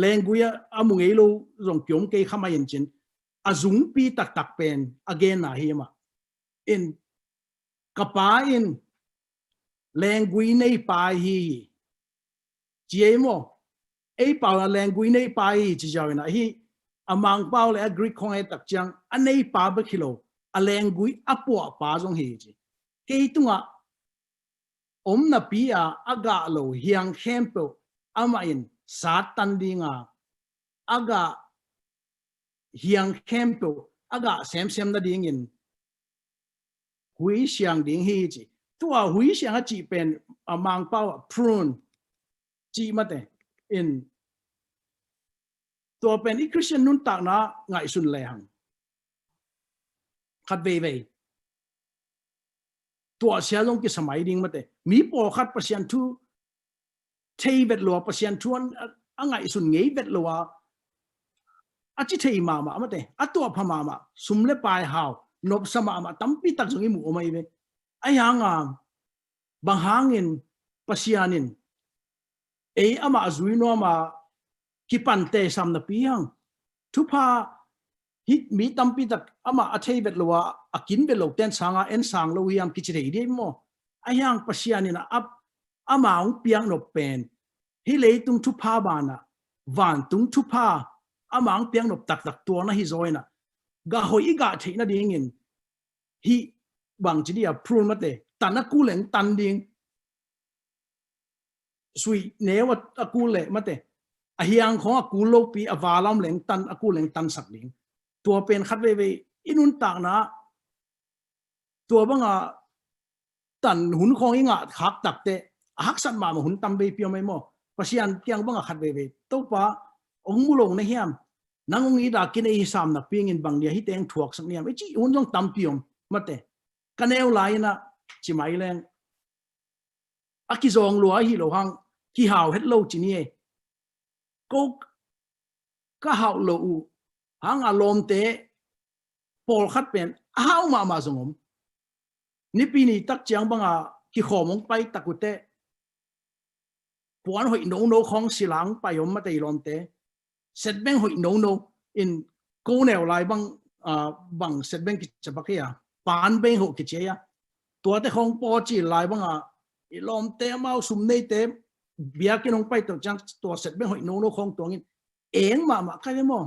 leng gui a mu ngei lo rong kyom ke khama yin chin a zung pi tak tak pen again na hi ma in kapa in leng gui nei pa hi chia mo ei pa la leng gui nei pa hi chi jaw na hi amang pau le Greek khong e tak chang anei pa ba kilo a leng gui apo pa jong hi chi ke tunga na pia aga lo hiang hempo ama in satan dinga aga hiang hempo aga sem na ding in hui siang ding hi chi tua hui siang a chi pen amang pau prune chi mate in tua pen i Christian nun tak na ngai sun le hang khat ve ve tua sia long ki samai ding mate mi po khat pasian thu thei vet lo pasian thuan angai sun ngei vet lo a chi thei ma ma mate atua phama ma sumle pai haw nop sama ma tampi tak zongi mu omai ve ai hanga bang hangin pasianin ei ama azui no ma kipante sam na piang thupa hit mi tampi tak ama athei vet lo akin vet lo ten sanga en sang lo hiam kichirei di mo ai hang pasianina ap ama ung piang no pen hi leitung thupa bana van tung thupa ama ang piang no tak tak to na hi zoina ga hoi ga theina ding in hi bang chi dia prun mate tanaku leng tan ding sui newa akule mate a hiang kho akulo pi awalam leng tan akuleng tan sak ding tua pen khat ve ve inun tak na tua banga tan hun khong inga khak tak te hak san ma hun tam be pi mai mo pasian kyang banga khat ve ve to pa ong mulong na hiam nangong i da kin ei sam na ping in bang dia hi teng thuak sak niam chi un jong tam piom mate kaneu lai na chi mai leng akizong lo hi lo hang ki haw het lo chi ni ko ka haw lo u hang alom te pol khat pen haw ma zongom ni pi ni tak chiang banga ki khomong pai takute puan hoi no khong silang payom ma te lom te set beng hoi no in ko neo lai bang set beng ki chapakia pan beng ho ki cheya tua te khong po chi lai banga i lom te mau sum nei te bia ki nong pai to chang tua set beng hoi no khong tong in eng ma ka mo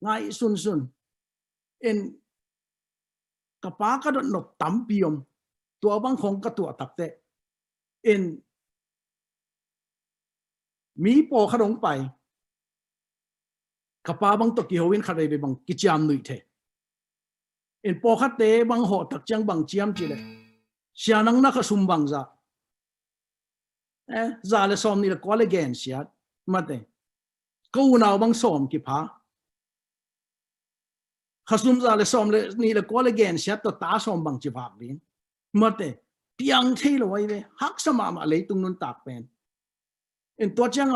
ngai sun in kapa ka dot no tampiom tua bang khong ka tua takte in mi po khadong pai kapa bang to ki hoin khadai be bang ki cham nui the in po khat te bang ho tak chang bang chiam chi le sia nang na kha sum bang za le som ni le ko le gen sia mate ko naw bang som ki pha khasum za le som le ni le ko le gen sia to ta som bang chi phak din mate piang thei lo wai ve hak sama ma le tung nun tak pen in to chang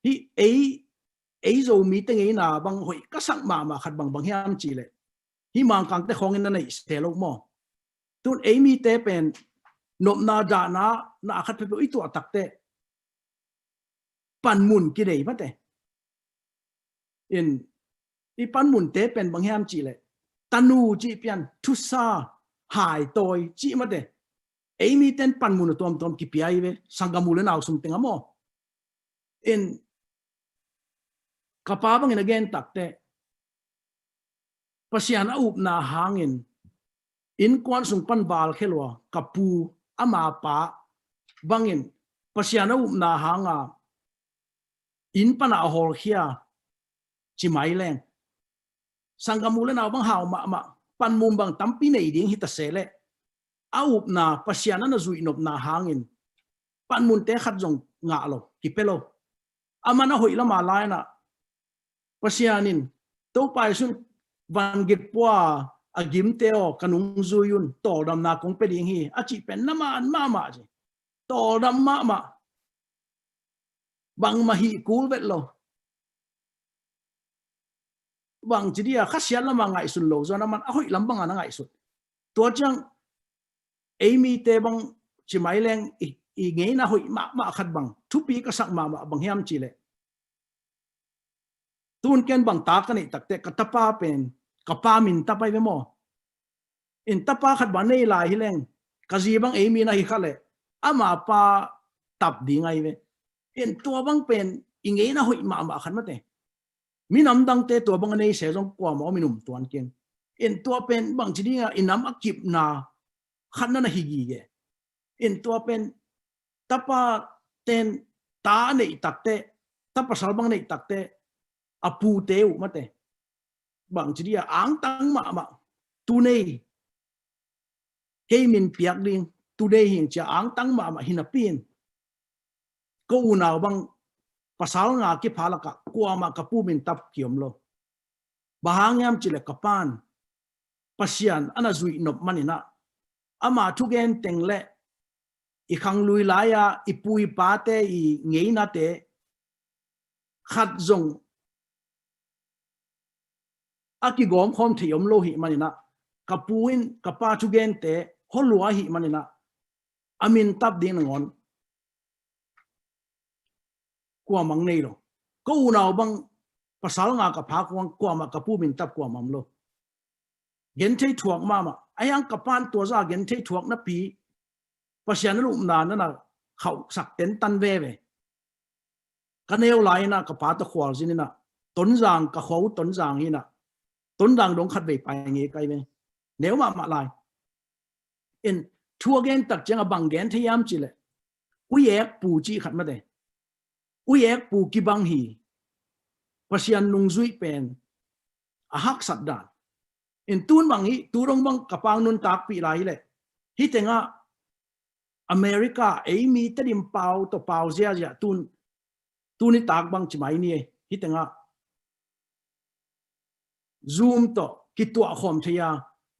hi ei zo mi te ngei na bang hoi ka sak ma khat bang hiam chi le hi mang kang te khong in na nei se lo mo tun ei mi te pen nop na da na khat pe i to tak te pan mun ki dei mate in i pan mun te pen bang hiam chi le tanu chi pian thu sa hai toy chi mate ei mi ten pan mun tom ki pi ai ve sangamu le naw sum tenga mo in kapa bang in again takte pasian a up na hangin in kwan sung pan bal khelwa kapu ama pa bangin pasian a up na hanga in pana hol khia chi mai leng sangamule na bang haw ma pan mum bang tampi nei ding hita sele a up na pasian na zui nop na hangin pan mun te khat jong nga lo ki pelo amana hoi lama lai na pasianin to pai sun van git pwa agim teo kanung zuyun to dam na kong pe ding hi achi pen nama an mama ji to dam mama bang mahi kul vet lo bang ji dia khasian lama ngai sun lo zona man a hoi lam bang ana ngai sun to chang amy te bang chi mai leng i ngei na hoi ma khat bang thu pi ka sak ma bang hiam chi le tun ken bang ta ka nei takte ka tapa pen ka pa min tapai ve mo in tapa khat ba nei lai hi leng ka ji bang amy na hi khale ama pa tap di ngai ve in to bang pen i ngei na hoi ma khat ma te mi nam dang te to bang nei se jong kwa mo minum tuan ken in to pen bang chi dinga inam akip na khat na hi gi ge in to pen tapa ten ta nei takte tapa sal bang nei takte apu teu mate bang chi dia ang tang ma tu nei ke min piak ding tu dei hin cha ang tang ma hinapin ko unaw bang pasal nga ki phalaka kwa ma kapu min tap kiom lo bahangyam chile kapan pasian ana zui nop manina ama thugen tengle i khang lui laya i pui pa te i ngei na te khat zong aki gom khom thiom lo hi manina kapuin kapa thugen te holua hi manina amin tap ding ngon kwa mang nei lo ko unaw bang pasal nga ka pha kwa ma kapu min tap kwa mam lo gen thei thuak mama ayang kapan to za gen thei thuak na pi pasian lu na na khau sak ten tan ve ve kaneu lai na ka pa ta khwal jin na ton jang ka khau ton jang hi na ton dang dong khat ve pai nge kai ve nếu mà lại in thua gen tak chang bang gen thei yam chi le u ye pu chi khat ma de u ye pu ki bang hi pasian nung zui pen a hak sat dan in tun bang hi turong bang kapang nun tak pi lai le hi tenga America amy tadim pau to pau zia tun ni tak bang chi mai ni hi tenga zoom to ki tua khom thia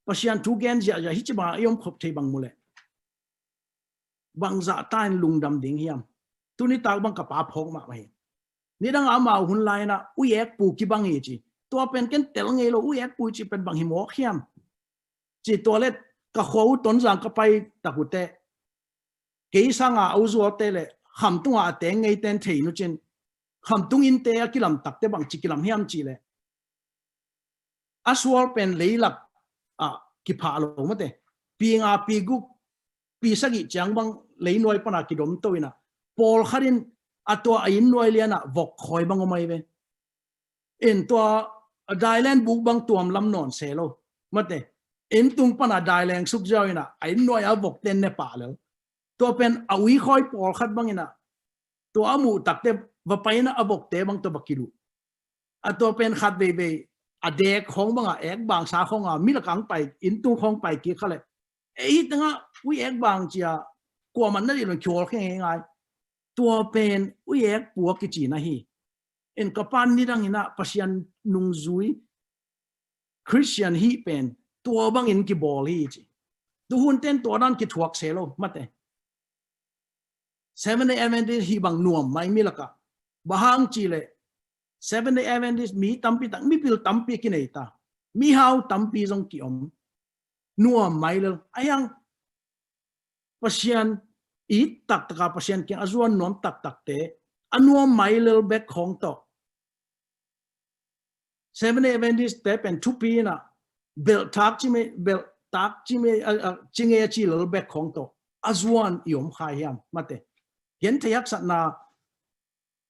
pasian thu gen zia hi chi ba yom khop thei bang mule bang za tan lung dam ding hiam tun ni tak bang ka pa phok ma mai ni dang ama hun lai na u yek pu ki bang hi chi to pen ken tel ngei lo u yek pu chi pen bang hi mo khiam chi toilet ka khou ton jang ka pai takute ke sanga auzo te le kham tunga te ngei ten thei nu chen kham tung in te akilam takte bang chi kilam hiam chi le aswal pen leilak a ki pha lo mate pinga pi gu pi sagi chang bang leinoi pana ki dom toina pol kharin atwa ain noi liana vok khoi bang omai ve en to dailand buk bang tuam lam non selo mate en tung pana dailang suk joina ain noi a vok ten ne pa lo to pen awi khoi pol khat bangina to amu takte va paina avok te bang to bakilu a to pen khat be be a dek khong banga ek bang sa khong a milakang pai in tu khong pai ki khale ei tanga wi ek bang chia ko man na ri khol khe ngai to pen wi ek pu ki chi na hi en kapan ni dang ina pasian nung zui Christian hi pen to bang in ki bol hi chi tu hun ten to dan ki thuak selo mate 7-day Adventist hi bang nuam mai milaka bahang chile 7-day Adventist mi tampi tak mi pil tampi kinai ta mi hau tampi jong ki om nuam mai le ayang pasian i tak taka pasian ki azuan nom tak tak te anuam mai le back hong to 7-day Adventist te pen thupi na bel tak chi me chinge chi le back hong to azuan iom khayam mate gen thayak sat na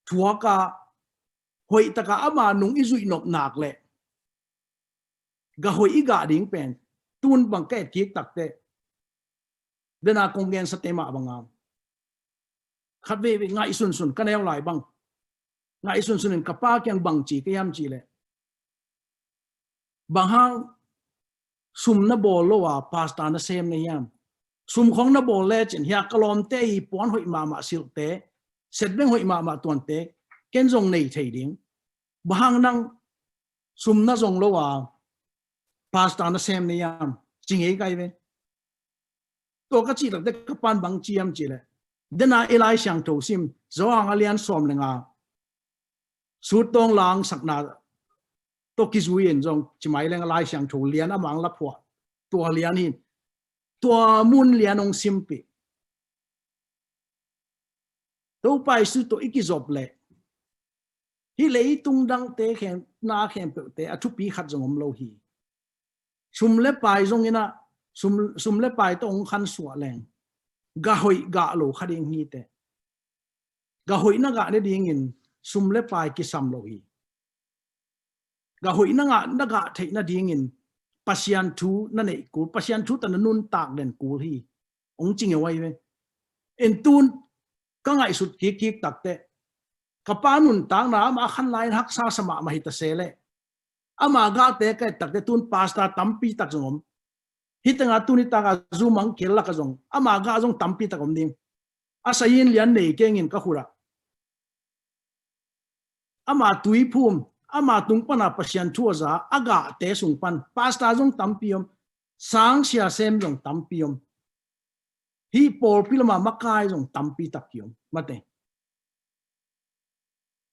thuaka hoi taka ama nung izui nop nak le ga hoi iga ding pen tun bang ke ki tak te dena kongen sa tema bangam khat ve ngai sun sun kanel lai bang ngai sun sunin kapa kyang bang chi ke yam chi le bang hang sum na bol lo wa pasta na sem na yam sum khong na bol le chen hia kalom te hi pon hoi ma ma sil te set beng hoi ma tuan te ken jong nei thei ding bang nang sum na jong lo wa pasta na sem na yam ching ei kai ve to ka chi de ka pan bang chi yam chi le dena elai sang tho sim zo ang alian som lenga su tong lang sakna to ki zuin jong chimai leng lai sang tho lian amang la phwa to lian hin to mun lian ong simpi to pai su to ikizop le hi lei tung dang te khen na khen pe te athu pi khat jong om lo hi sum le pai jong ina sum le pai to ong khan suwa leng ga hoi ga lo khading hi te ga hoi na ga ne ding in sum le pai ki sam lo hi ga hoi na ga thei na ding in pasian thu na nei ku pasian thu ta nun tak den ku hi ong ching e wai ve en tun ka ngai sut ki tak te kapa nun tang na ma khan lai hak sa sama ma hi ta se le ama ga te ka tak te tun pasta tampi tak jong hitanga tuni ta ga zumang kel la ka jong ama ga jong tampi tak om ding asayin lian nei kengin ka khura ama tui phum ama tung pana pasian thu za aga te sung pan pasta jong tampiom sang sia sem jong tampiom hi por pilama makai jong tampi takiom mate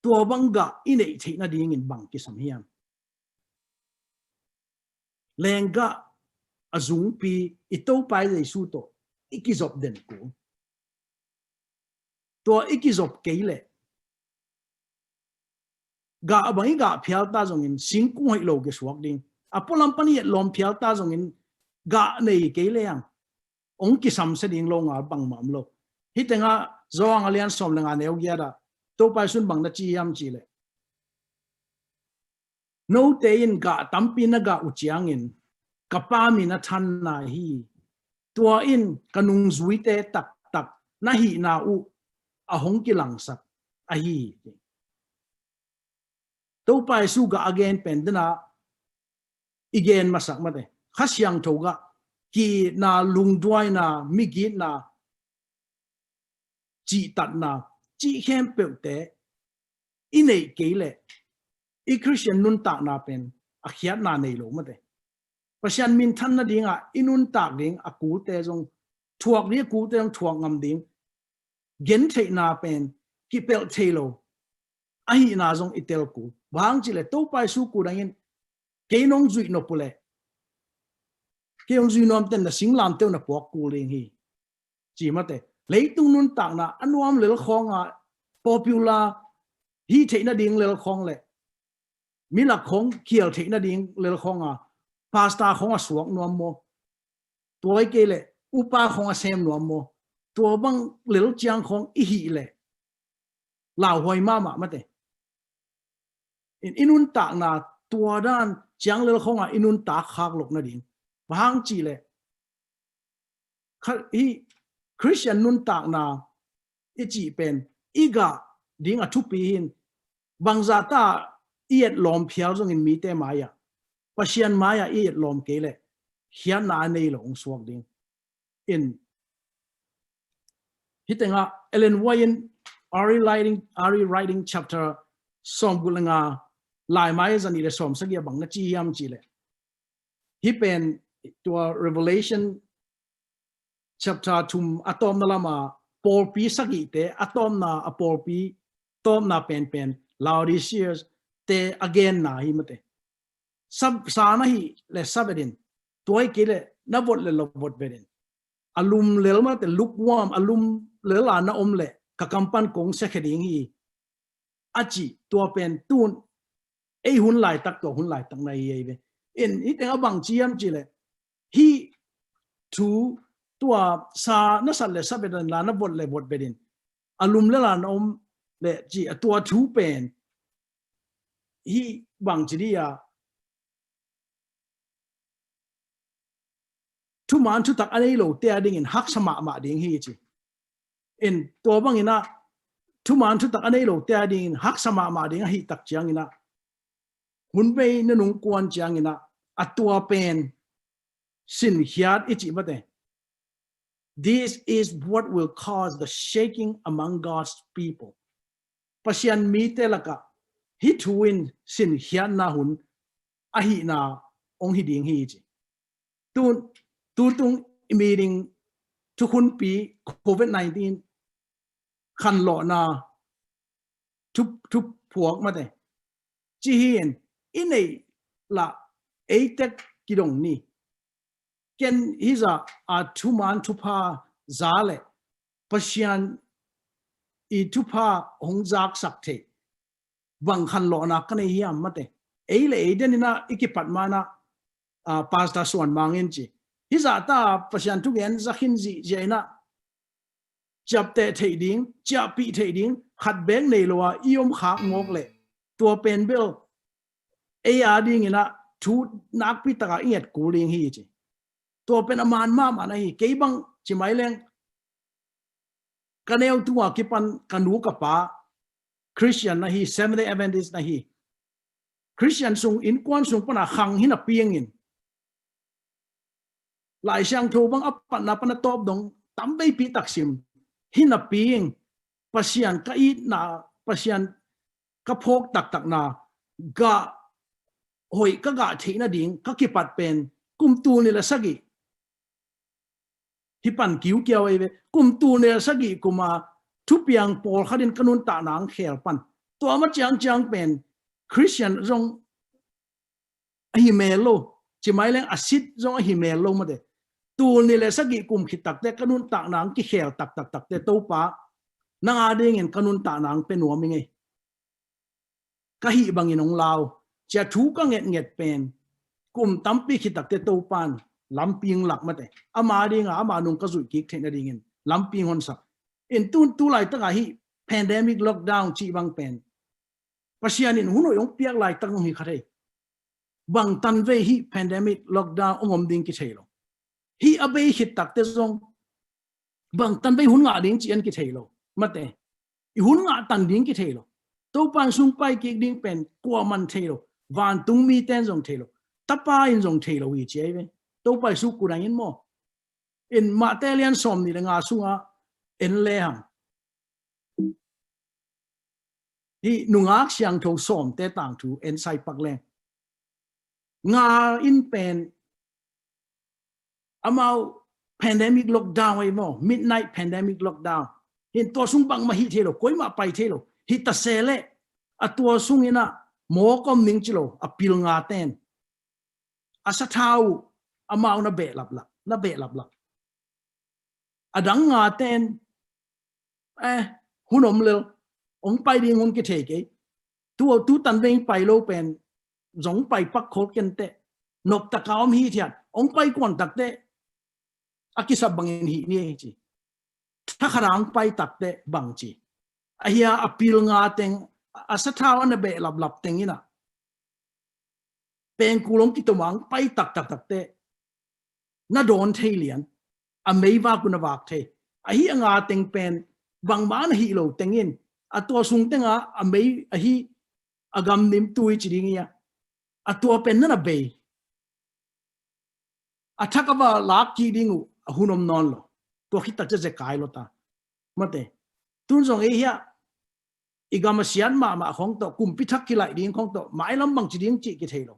tua banga inei theina ding in bang ki sam hiam lenga azung pi ito pai le su to ikizop den ko to ikizop keile ga abangi ga phial ta jong in singku hoi lo ge suak ding apolam pani lom phial ta jong in ga nei keile yang ong ki sam se ding lo nga bang mam lo hitenga zoang alian som lenga neu gya da to pai sun bang na chi yam chi le no te in ga tampi na ga uchiang in kapa mi na than na hi tua in kanung zui te tak tak na hi na u ahong ki lang sak a hi to pai su ga again pen dana igen masak mate khasyang thoga ki na lung duai na mi gi na chi tat na chi khem pe te inei keile i christian nun ta na pen a khiat na nei lo mate pasian min than na dinga inun tak ding a ku te jong thuak ri ku te jong thuak ngam ding gen thei na pen ki pel thelo a hi na jong itel ku bang chile to pai su ku dangin ke nong zui no pule ke ong zui nom ten na singlam te na pok ku ling hi chi mate leitung nun tak na anuam lel khonga popular hi thei na ding lel khong le mi la khong kiel thei na ding lel khonga pasta khonga suak nuam mo toy ke le upa khonga sem nuam mo to bang lel chiang khong i hi le lao hoi ma mate in inun tak na tua dan chiang lel khonga inun tak khak lok na ding bang chi le hi christian nun tak na i chi pen iga ding a thu pi hin bangza ta iet lom phial jong in mi te maya pasian maya iet lom kele hian na nei lo ong suak ding in hitenga Ellen White Ari writing chapter som bulanga lai mai zani le som sagia bang na chi yam chi le hi pen to Revelation chapter tum atom na lama por pi sagi te atom na apor pi tom na pen Laodiceas te again na hi mate sab sa na hi le sabedin toy kile na bot le lo bot bedin alum lel ma te lukewarm alum lela na omle ka kampan kong se kheding hi achi to pen tun ei hun lai tak to hun lai tak na ye be in ite abang chiam chi le hi tu tua sa na sal le sabedan la na bot le bot bedin alum lela na om le chi atua thu pen hi bang chi dia thu man thu tak anei lo te ding in hak sama ma ding hi chi in to bang ina thu man thu tak anei lo te ding in hak sama ma ding hi tak chiang ina hun be na nung kwan chiang ina atua pen sin hiat ichi mate. This is what will cause the shaking among God's people. Pasian mi te laka hi thuin sin hiat na hun ahi na ong hi ding hi chi tu tung meeting thu hun pi Covid-19 Khanlawhna Thupuak mate chi hian inei la eitek kidong ni ken hiza a thu man thu pha zale pasian I thu pha hong jak sak the bang Khanlawhna kane hiam mate eile edenina ikipat mana pastor suan mangin chi hiza ta pasian thu gen zakhin ji jaina chap te thei ding cha pi thei ding khat beng nei lowa iom khak ngok le tua pen bel e a ding ina thu nak pi taka inget kuling hi chi tua pen aman ma mana hi ke bang chi mai leng kaneu tua kipan kanu ka pa Christian na hi Seventh-day Adventist na hi Christian sung in kwan sung pana khang hina pieng in lai sang tho bang apat na pana top dong tambay pi taksim hina pieng pasian ka it na pasian ka phok tak na ga hoi ka ga theina ding ka kipat pen kum tu ni la sagi hipan kiu kiaw e kum tu ni la sagi kuma thu piang pol khadin kanun ta nang khel pan to ma chang pen Christian rong hi melo chi mai leng asit rong hi melo ma de tu ni le sagi kum khitak te kanun ta nang ki khel tak te to pa nanga ding en kanun ta nang pe no mi ngai ka hi bangin ong lao cha thu ka nget pen kum tampi khitak te to pan lamping lak mate ama ding ama nung ka zui ki thena ding in lamping hon sak in tu lai ta hi pandemic lockdown chi bang pen pasian in huno yong piak lai tak hi khare bang tan ve hi pandemic lockdown ongom ding ki thelo hi abe hit tak te zong bang tan ve hun nga ding chi an ki thelo mate I hun nga tan ding ki thelo to pan sung pai ki ding pen kwa man thelo van tung mi ten zong thelo tapa in zong thelo wi che ve to pai su ku in mo in ma te lian som ni nga sunga en le ham hi nungak siang tho som te tang thu en sai pak leng nga in pen amau pandemic lockdown ai mo midnight pandemic lockdown hin to sung bang ma hi thelo koi ma pai thelo hi ta sele a to sung ina mo kom ning chilo apil nga ten asa thau amau na be lap adang nga ten hunom le ong pai ding hun ki theke tu tan veng pai lo pen zong pai pak khol ken te nop ta kaom hi thiat ong pai kon tak te akisab bangin hi ni chi tha kharang pai tak te bang chi ahia apil nga teng asathaw an be lap teng ina pen kulong ki tomang pai tak te na don thelian a meiwa kuna wak the ahi anga teng pen bang man hi lo tengin ato sung tenga a mei ahi agam nim tui chiringia ato pen na be athakaba lak ki dingu hunom non lo to khita je kai lo ta mate tun jong e hia igama sian ma khong to kum pithak ki lai ding khong to mai lam bang chi ding chi ki thelo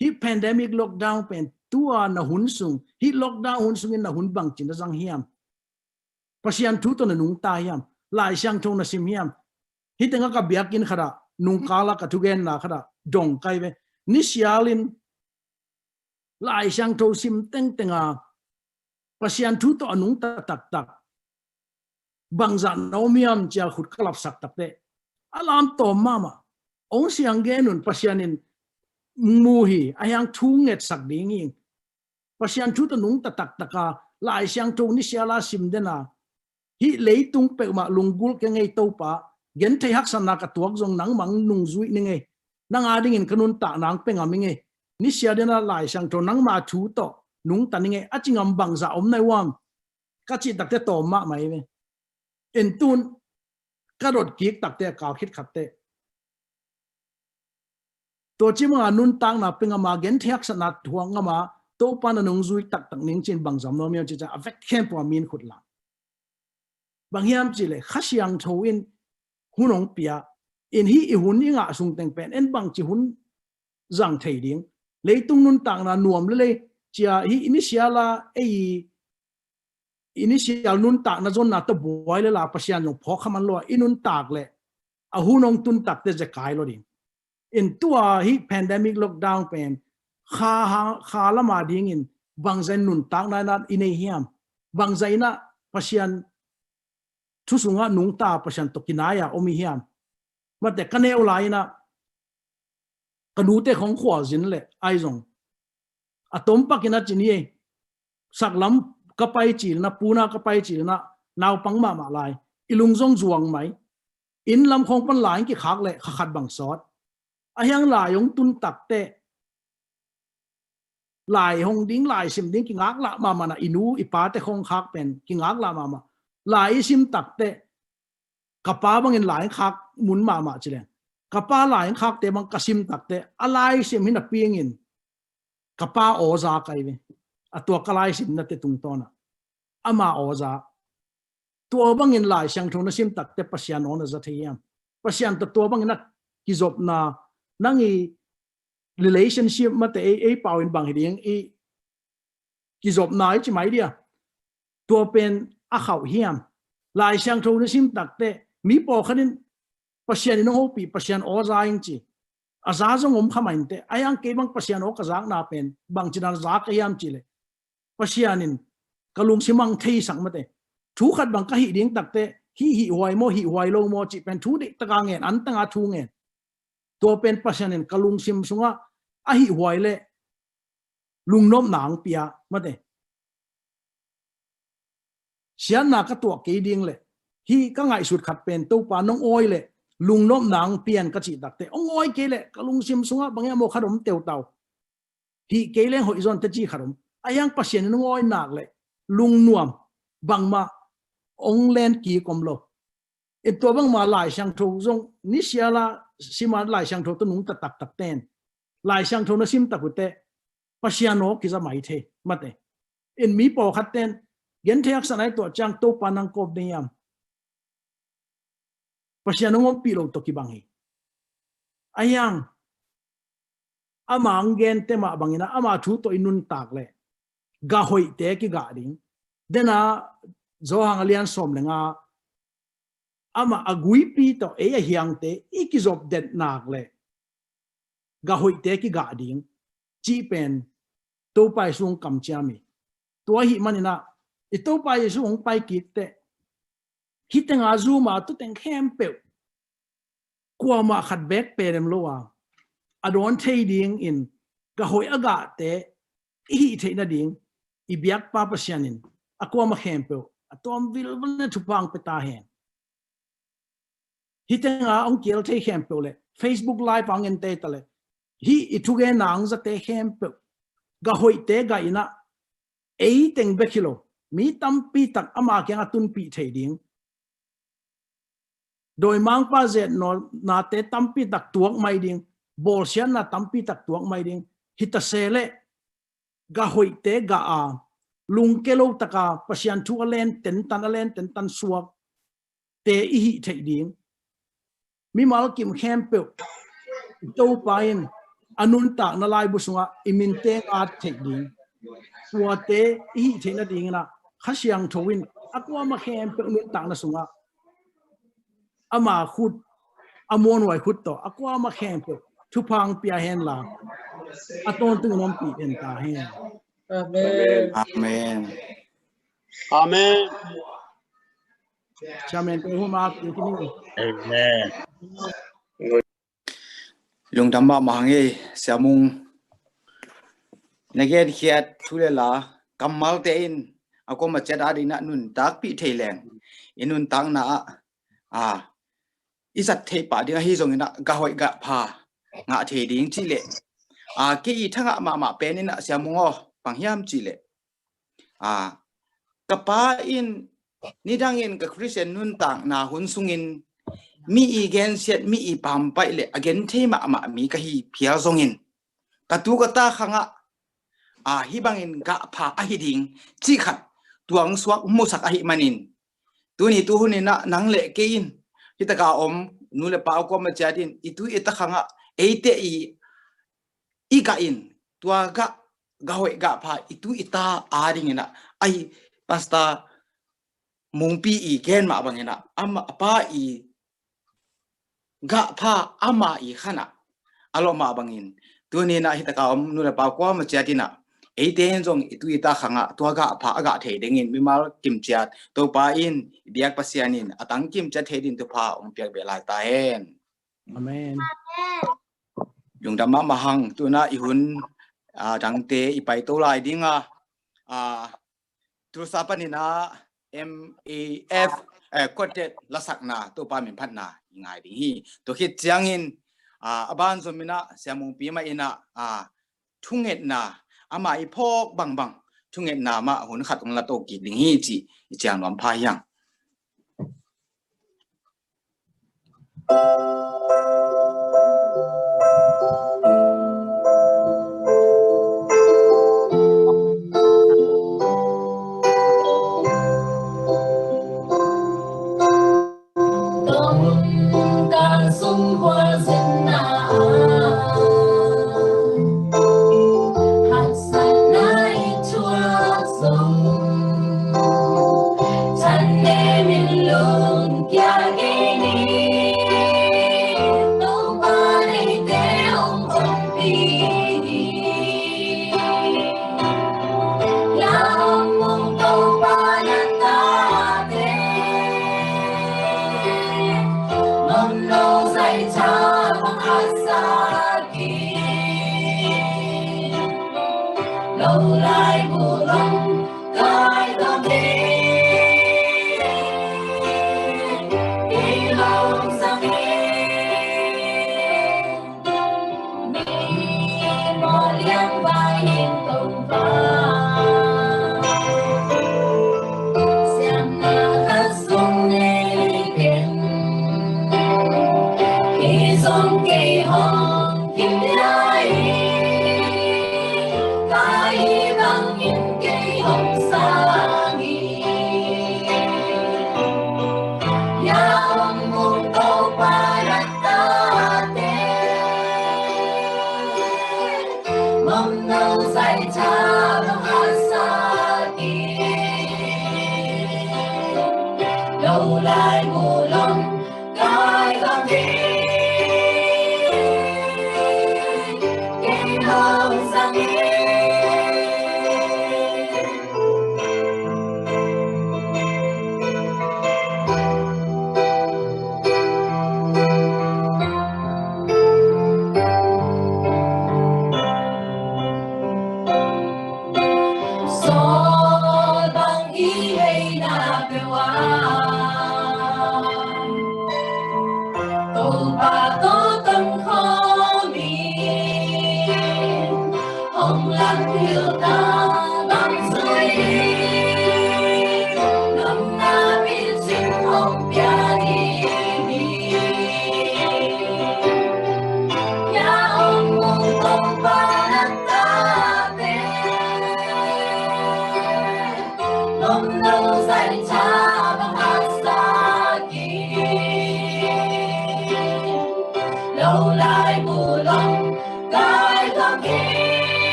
hi pandemic lockdown pen tua na hun sung hi lockdown hun sung in na hun bang chin jang hiam pasian thu to na nung ta hiam lai sang thong na sim hiam hi tenga ka biakin khara nung kala ka thugen na khara dong kai ve ni sialin lai sang tho sim tenga pasian thu to anung tak bang zan nomiam cha khut kalap sak tak te alam to mama ong siang genun pasianin muhi ayang thu nget sak ding ing pasian thu to nung taka lai sang tho ni siala sim dena hi leitung pe ma lungul ke ngei to pa gen thei hak san na ka tuak jong nang mang nung zui ni nge nang ading in kanun ta nang pe ngam nge ni sia dena lai sang tho nang ma thu to nung tan nge achingam bangza om nai wam ka chi takte to ma mai ve en tun karot kik takte ka khit khatte to chima nun tang na pinga ma gen thiak sa na thuang ma to pan nong zui tak tak ning chin bangzam no meo chi cha avek khem po min khut la bangyam chi le khasiang thoin hunong pia in hi i hun inga sung teng pen en bang chi hun zang thei ding leitung nun tang na nuam le chia hi initiala initial nun tak na zon na to boy le la pasian no phok khaman lo inun tak le a hunong tun tak te je kai lo ding in tua hi pandemic lockdown pen kha lama ding in bangzain nun tak na na inei hiam bangzaina pasian thu sunga nung ta pasian to kinaya omi hiam mate kaneu laina kanute khong khwa jin le ai zong atom pakina chinie saklam kapai chil na puna kapai chil na naw pangma ma lai ilung zong zuang mai in lam khong pan lai ki khak le khat bang sot ahyang la yong tun tak te lai hong ding lai sim ding ki ngak la ma na inu ipa te khong khak pen ki ngak la ma lai sim tak te kapa bang in lai khak mun ma chile kapa lai khak te bang kasim tak te alai sim hin a pieng in kapa oza kai ve atua kalai sim na te tung tona ama oza tua bang in lai sang thona sim tak te pasian on za theyam pasian to tua bang na ki zop na nangi relationship mate e pau in bang hiding e ki zop na chi mai dia tua pen a khau hiam lai sang thona sim tak te mi po khanin pasian no hopi pasian oza ing chi aza zong om khamain te ayang ke bang pasian o ka zak na pen bang chinan zak yam chile pasianin kalung simang thei sang mate thu khat bang ka hi ding takte hi huai lo mo chi pen thu de taka ngen an tanga thu ngen to pen pasianin kalung sim sunga a hi huai le lung nom nang pia mate sian na ka to ke ding le hi ka ngai sut khat pen to pa nong oi le lung nom nang pian ka chi takte ong oi ke le kalung sim sunga bang mo khadom teu tau hi ke le horizon te chi kharom ayang pasien nong oi nak le lung nuam bangma ong len ki komlo et to bang ma lai sang tho zong ni siala sima lai sang tho to nung ta tak tak ten lai sang tho na sim takute pasiano ki za mai the mate in mi po khat ten gen theak sanai to chang to panang kop de yam pasiano ngom pi lo to ki bangi ayang amang gen te ma bangina ama thu to inun tak le ga hoi te ki ga ding dena zo hang alian som lenga ama agui pi to e hiang te ikizop det nak le ga hoi te ki ga ding chi pen to pai sung kam chami to hi manina i to pai sung pai ki te hiteng azuma tu teng khem pe kwa ma khat bek perem lowa adon thei ding in ga hoi aga te hi thei na ding i biak pa pasianin akwa ma khem pe atom vil na thupang pe ta hen hitenga ong kiel the khem pe le Facebook live ang en te tale hi ithuge nang za te khem pe ga hoi te ga ina ei teng be kilo mi tam pi tak ama kyang atun pi thei ding doi mang pa zet no na te tam pi tak tuak mai ding bol sian na tam pi tak tuak mai ding hita sele ga hoi te ga a lung kelo taka pasian thu alen ten tan suak te i hi thei ding mi mal kim khem pe to pain anun ta na lai bu sunga imin te at thei ding wa te i thei na ding na khasiang thowin akwa ma khem pe nun ta na sunga ama khut amon wai khut to akwa ma khem pe thu phang pia hen la aton tu nom pi en ta hen Amen. Amen. chamen pe huma pi ni Amen. Lung damma mahangi siamung nage khiat thule la kamal te in ako ma chet adi na nun tak pi theileng inun tang na isat the pa ding hi zong ina ga hoi ga pha nga the ding chi le ki thanga ma pe ni na siamung o pangyam chile kapain nidangin ka Christian nun tang na hun sungin mi igen set mi i pampai le again thema ama mi ka hi phia zongin katu kata khanga hibangin ga pha a hiding chi khat tuang swak musak a hi manin tuni tu hunina nang le kein hitaka om nu le pa ko ma chadin itu eta khanga eite i ga in tua ga hoi ga pha itu ita aringina ai pasta mungpi i gen ma bangina ama pa i ga pha ama i khana alo ma bangin tuni na hitaka om nu le pa ko ma chadina eiten jong itu ita khanga tua ga pha aga the dengin mimal kim chat to pa in biak pasianin atang kim chat hedin to pha ong piak belai ta hen Amen. yung dama mahang tuna ihun dang te ipai to lai dinga tu sapanina MAF quoted lasakna to pa min phatna ngai ding hi to hit chiangin aban zomina siamung pi ma ina thunget na ama i phok bang bang thunget na ma hun khat ong la to ki ding hi chi chiang lam pha yang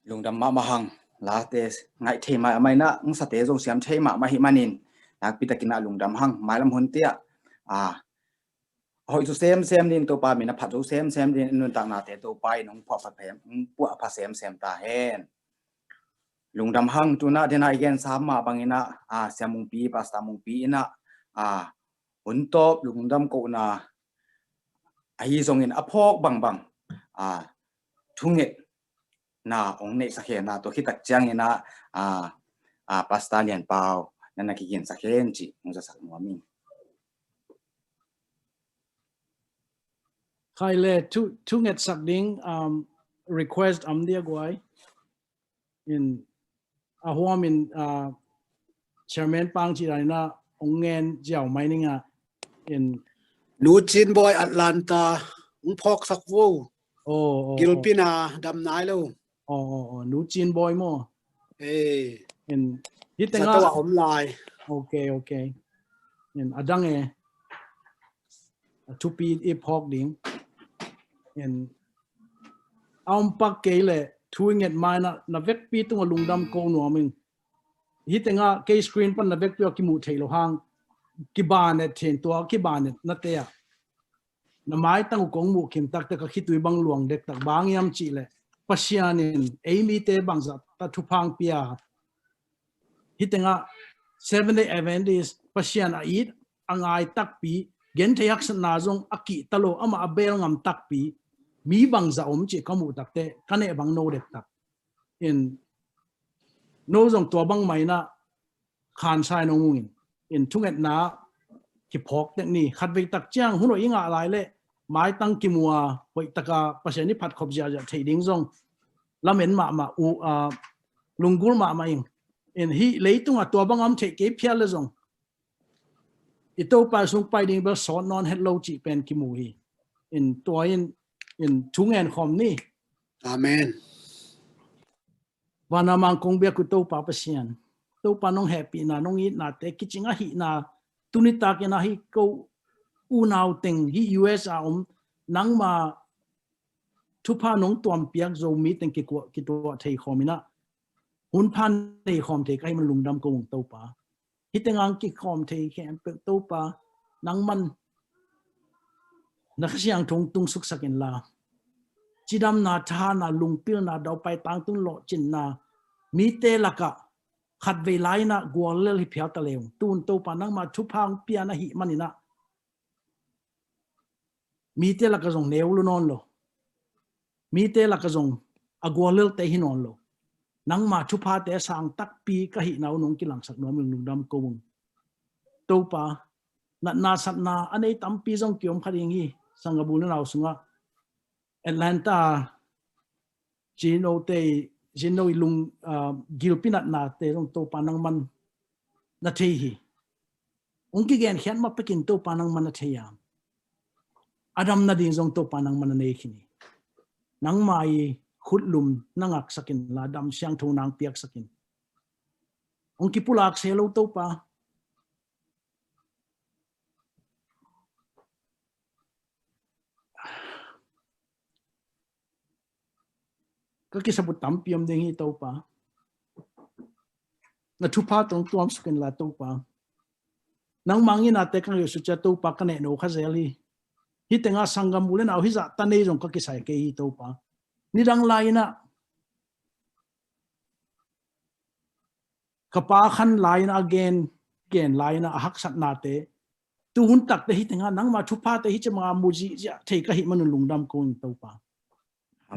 lung dam ma hang la te ngai the mai na ng sa te jong siam the ma hi manin nak pitakina lung dam hang mailam hun tia hoi su sem nin to pa mi na phat su sem nin nun ta na te to pai nong pha phat phem pu pha sem ta hen lung dam hang tu na dena igen sam ma bangina samung pi pasta mung pi ina hun top lung dam ko na ai zong in aphok bang thunget na ong nei sakhe na to hitak chang ina pasta lian pau na ki gen sakhen chi ngza sak mo mi khai le tu nget sak ding request dia guai in huam in chairman pang chi na ong ngen jiao mai ninga in nu chin boy Atlanta phok sak wo Gilpina dam nai lo nu chin boy mo in hitenga sa tawa om lai okay in adang tupi e phok ding in pak ke le thuing et mai na vek pi tu lungdam ko no min hitenga ke screen pan na vek pi ki mu thelo hang ki ban et then to ki ban et na te na mai tang kong mu kim tak ta ka khitui bang luang dek tak bang yam chi le pasianin emi te bang za ta thu phang pia hitenga 7-day Adventist pasian a it angai tak pi gen theyak na zong aki talo ama abel ngam tak pi mi bang za chi kamu tak te kane bang no dek tak in no zong to bang mai na khan sai no ngin in thunget na ki phok tek ni khat ve tak chang huno inga lai le mai tang ki mua hoi taka pasien ni phat khop ja thading zong lamen ma lungul ma in hi leitung a to bangam the ke phial le zong ito pa sung pai ding ba so non hello chi pen ki mu hi in to in thungen khom ni amen wana mang kong bia ku to pa pasien to pa nong happy na nong i na te kichinga hi na tunita ke na hi ko unaw teng hi US nang ma thupa nong tuam piak Zomi teng ki to thei khomina hun phan nei khom thei kai man lungdam ko to pa hitengang ki khom thei khem pe to pa nang man na khyang thong tung suk sakin la chidam na tha na lungpil na dau pai tang tung lo chin na mi te laka khat ve lai na gwal le hi phya ta leung tun to pa nang ma thu phang pia na hi manina mi te laka jong neulu non lo mi te laka jong agwal le te hi non lo nang ma thu pha te sang tak pi ka hi nau nong ki lang sak no ming lungdam ko mung to pa na sat na anei tam pi jong kyom kharing hi sangabul na naw sunga Atlanta Gino lung gilpinat na te rong to panang man na the hi ongki gen khian ma pekin to panang man na the ya adam na din jong to panang man na khini nang mai khutlum nangak sakin la dam siang tho nang piak sakin ongki pulak selo to pa ka kisabut tampiam ding hi to pa na thupa tong tuam sakin la to pa nang mangin ate kang yesu cha to pa kane no khazeli hi tenga sangam bulen au hi za tanei jong ka kisai ke hi to pa ni dang laina kapa khan laina again ken laina hak sat na te tu hun tak te hi tenga nang ma thupa te hi chama muji ja thei ka hi manun lungdam ko to pa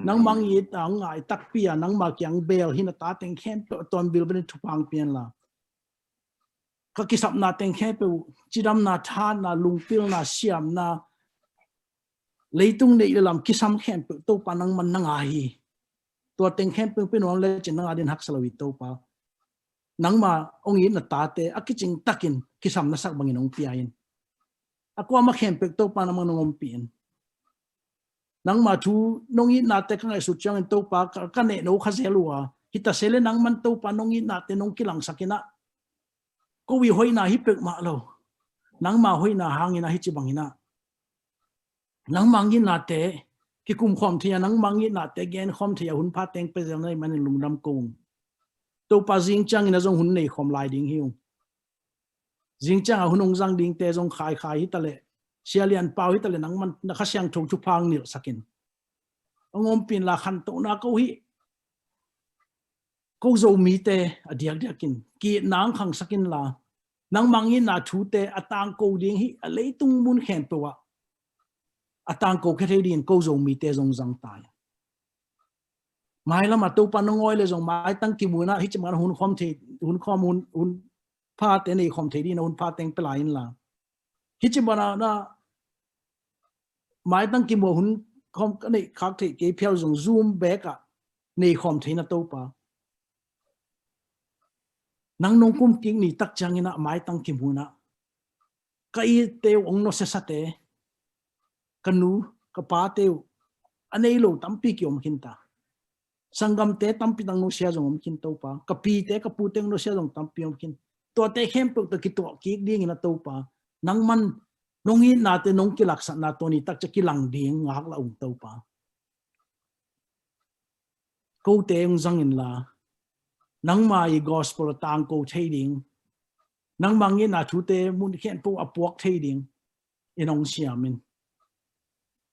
nang mang yi tang ngai tak pia nang ma kyang bel hin ta teng khem ton bil ben thupang pian la ka kisap na teng khe pe chidam na tha na lungpil na siam na leitung nei lam kisam khem pe to pa nang man nang a hi to teng khem pe non le chin nang adin hak salawi to pa nang ma ong yi na ta te akiching takin kisam na sak bangin ong piain akwa ma khem pe to pa nang ngom pin nang ma thu nong i na te kang su chang to pa ka ne no kha selua hita sele nang man to pa nong i na te nong kilang sakina ko wi hoina hi pek ma lo nang ma hoina hangina hi chibangina nang mangin na te ki kum khom thia nang mangi na te gen khom thia hun pha teng pe jang nei man lungdam kong to pa jing chang ina jong hun nei khom lai ding hiu jing chang a hunong jang ding te jong khai khai hi tale sialian pau hi tale nang man na kha siang thong chu phang nil sakin ongom pin la khan to na ko hi ko Zomi te adiak diakin ki nang khang sakin la nang mangi na thu te atang ko ding hi a leitung mun khem to wa atang ko khe din ko Zomi te jong jang tai mai lama to panongoi le jong mai tang ki muna hi chman hun khom the hun khom hun pha te nei khom the din hun pha teng pelain la hi chmana na mai tang ki mo hun khom ka nei khak the ke phel jong zoom back a nei khom the na to pa nang nong kum king ni tak chang ina mai tang ki muna kai te ong no se sa te kanu ka pa te anei lo tampi ki om kinta sangam te tampi tang no sia jong om kin to pa kapi te kapu teng no sia jong tampi om kin to te hem puk to ki to ki ding ina to pa nang man nong hi na te nong ki laksa na to ni tak cha ki lang ding ngak la ung to pa ko te ung zang in la nang mai gospel tang ko thei ding nang mangi na thu te mun khen po apuak thei ding inong siamin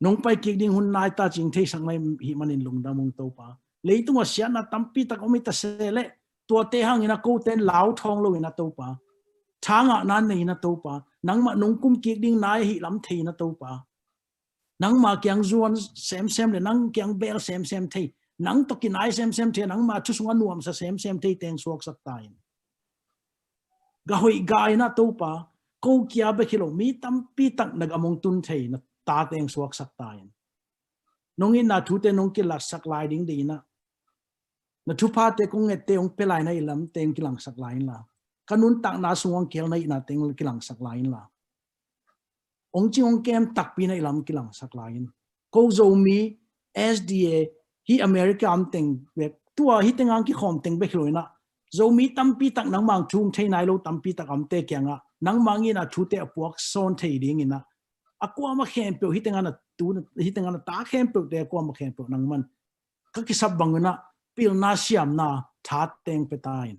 nong pai ki ding hun nai ta jing thei sang mai hi manin lungdam ung to pa leitung a sian na tampi tak omi ta sele to te hang ina ko ten lau thong lo ina to pa thanga nan nei na to pa nang ma nong kum ki ding nai hi lam thei na to pa nang ma kyang zuan sem le nang kyang bel sem thei nang to ki nai sem thei nang ma chu sunga nuam sa sem thei teng suak sak tai ga hoi ga ina to pa ko kya be kilo mi tampi tak nag among tun thei na ta teng suak sak tai nong in na thu te nong ki lak sak lai ding de na na thu pa te kong te ong pelai na ilam teng kilang sak lai la kanun tak na suang kel na ina teng kilang sak lai la ong chi ong kem tak pi na ilam kilang sak lai ko Zomi SDA hi America am teng be tua hi tengang ki khom teng be khloina Zomi tampi tak nang mang thung thei nai lo tampi tak am te kyanga nang mangi na thu te apuak son thei ding ina akwa ma khem pe hi tengana tu hi tengana ta khem pe te akwa ma khem pe nang man ka ki sab banguna pil na siam na tha teng pe tain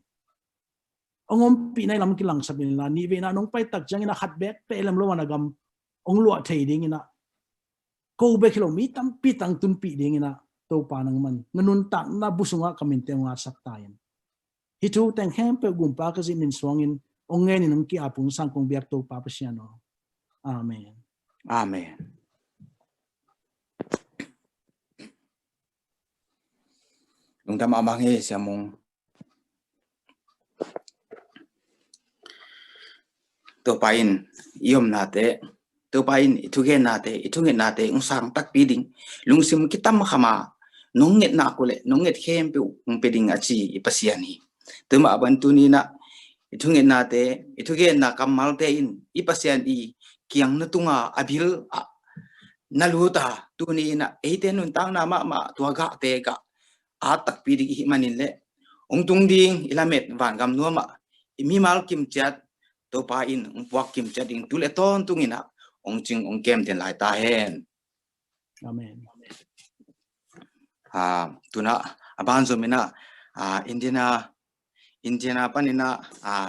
ongom pi nai lam ki lang sabin la ni ve na nong pai tak jang ina khat bek pe lam lo na gam ong lo thei ding ina ko be kilo mi tam pi tang tun pi ding ina to pa nang man nganun tak na busunga kamin te nga sak tain hi thu teng khem pe gum pa ka zin min swangin ong nge ni nang ki apung sang kong biak to pa pa siano amen Amen. Lungdam amangi siamong to pain iom nate to pain itugen nate sang tak piding lungsim kitam khama nonget na kule nonget khem pe ung peding achi ipasiani tuma abantuni na itugen na kamal te in ipasian i kiang na tunga abil naluta tuni na eiten nun tang na ma tuaga te ga atak pidi hi manile ong tung ding ilamet van gam nuama imi mal kim chat to pa in ong puak kim chat ding tule ton tungina ong ching ong kem ten lai ta hen amen tuna aban zomina Indiana panina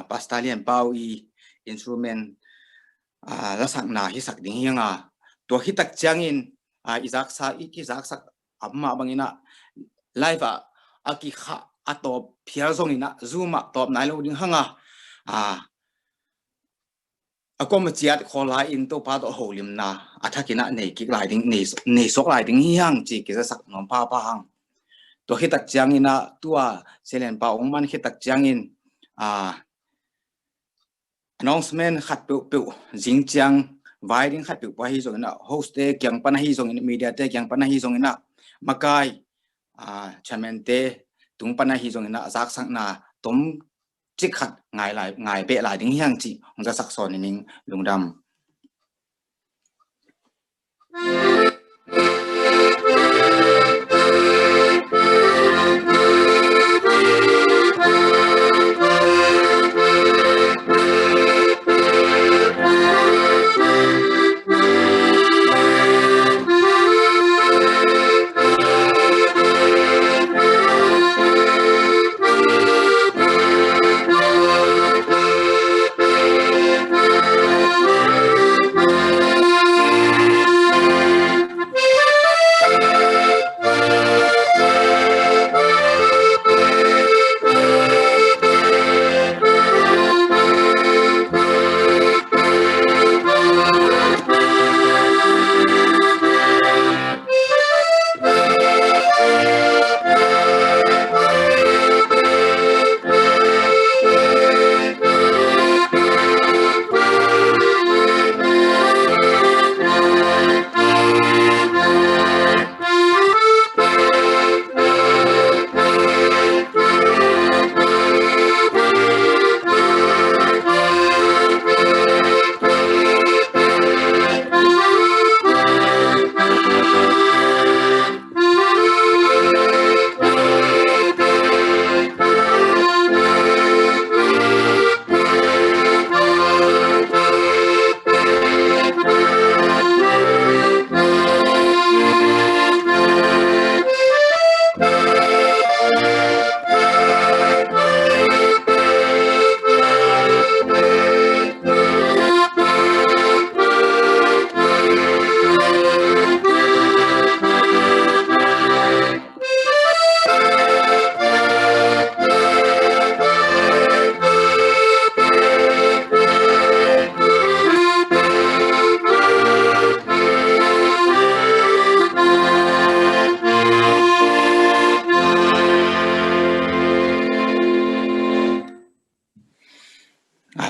pastalian pau i instrument la sak na hi sak ding hianga to hi tak changin izak sa iki zak sak amma bangina live aki kha atop phial zongina zuma top nai lo ding hanga akom chiat khola in to pa to holim na athakina nei ki lai ding nei sok lai ding hiang chi ki sak nom pa hang to hi tak changina tua selen pa ong man hi tak changin announcement khat pe jingchang vai ding khat pe pa hi zongina host te kyang pan hi zongina media te kyang pan hi zongina makai chairman te tung pan hi zongina zak sang na tom chik khat ngai pe lai ding hiang chi ong za sak son ning lungdam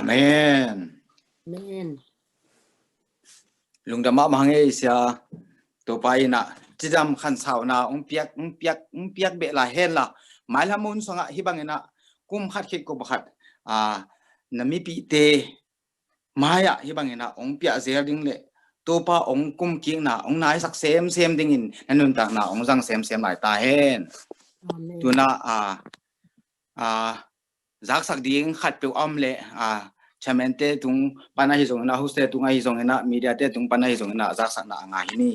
Amen. Amen. Lungdama mahange sia to pai na chidam khan sau na piak be la hen la mai la mun songa hibangena kum khat khit ko bakhat nami pi te maya hibangena pia zer ding le to pa kum king na nai sak sem ding in nanun tak na jang sem lai ta hen Amen. tuna zak sak ding khat pe le chamente tung panai zong na hoste tung ai zong na media te tung panai zong na zak sak na nga hi ni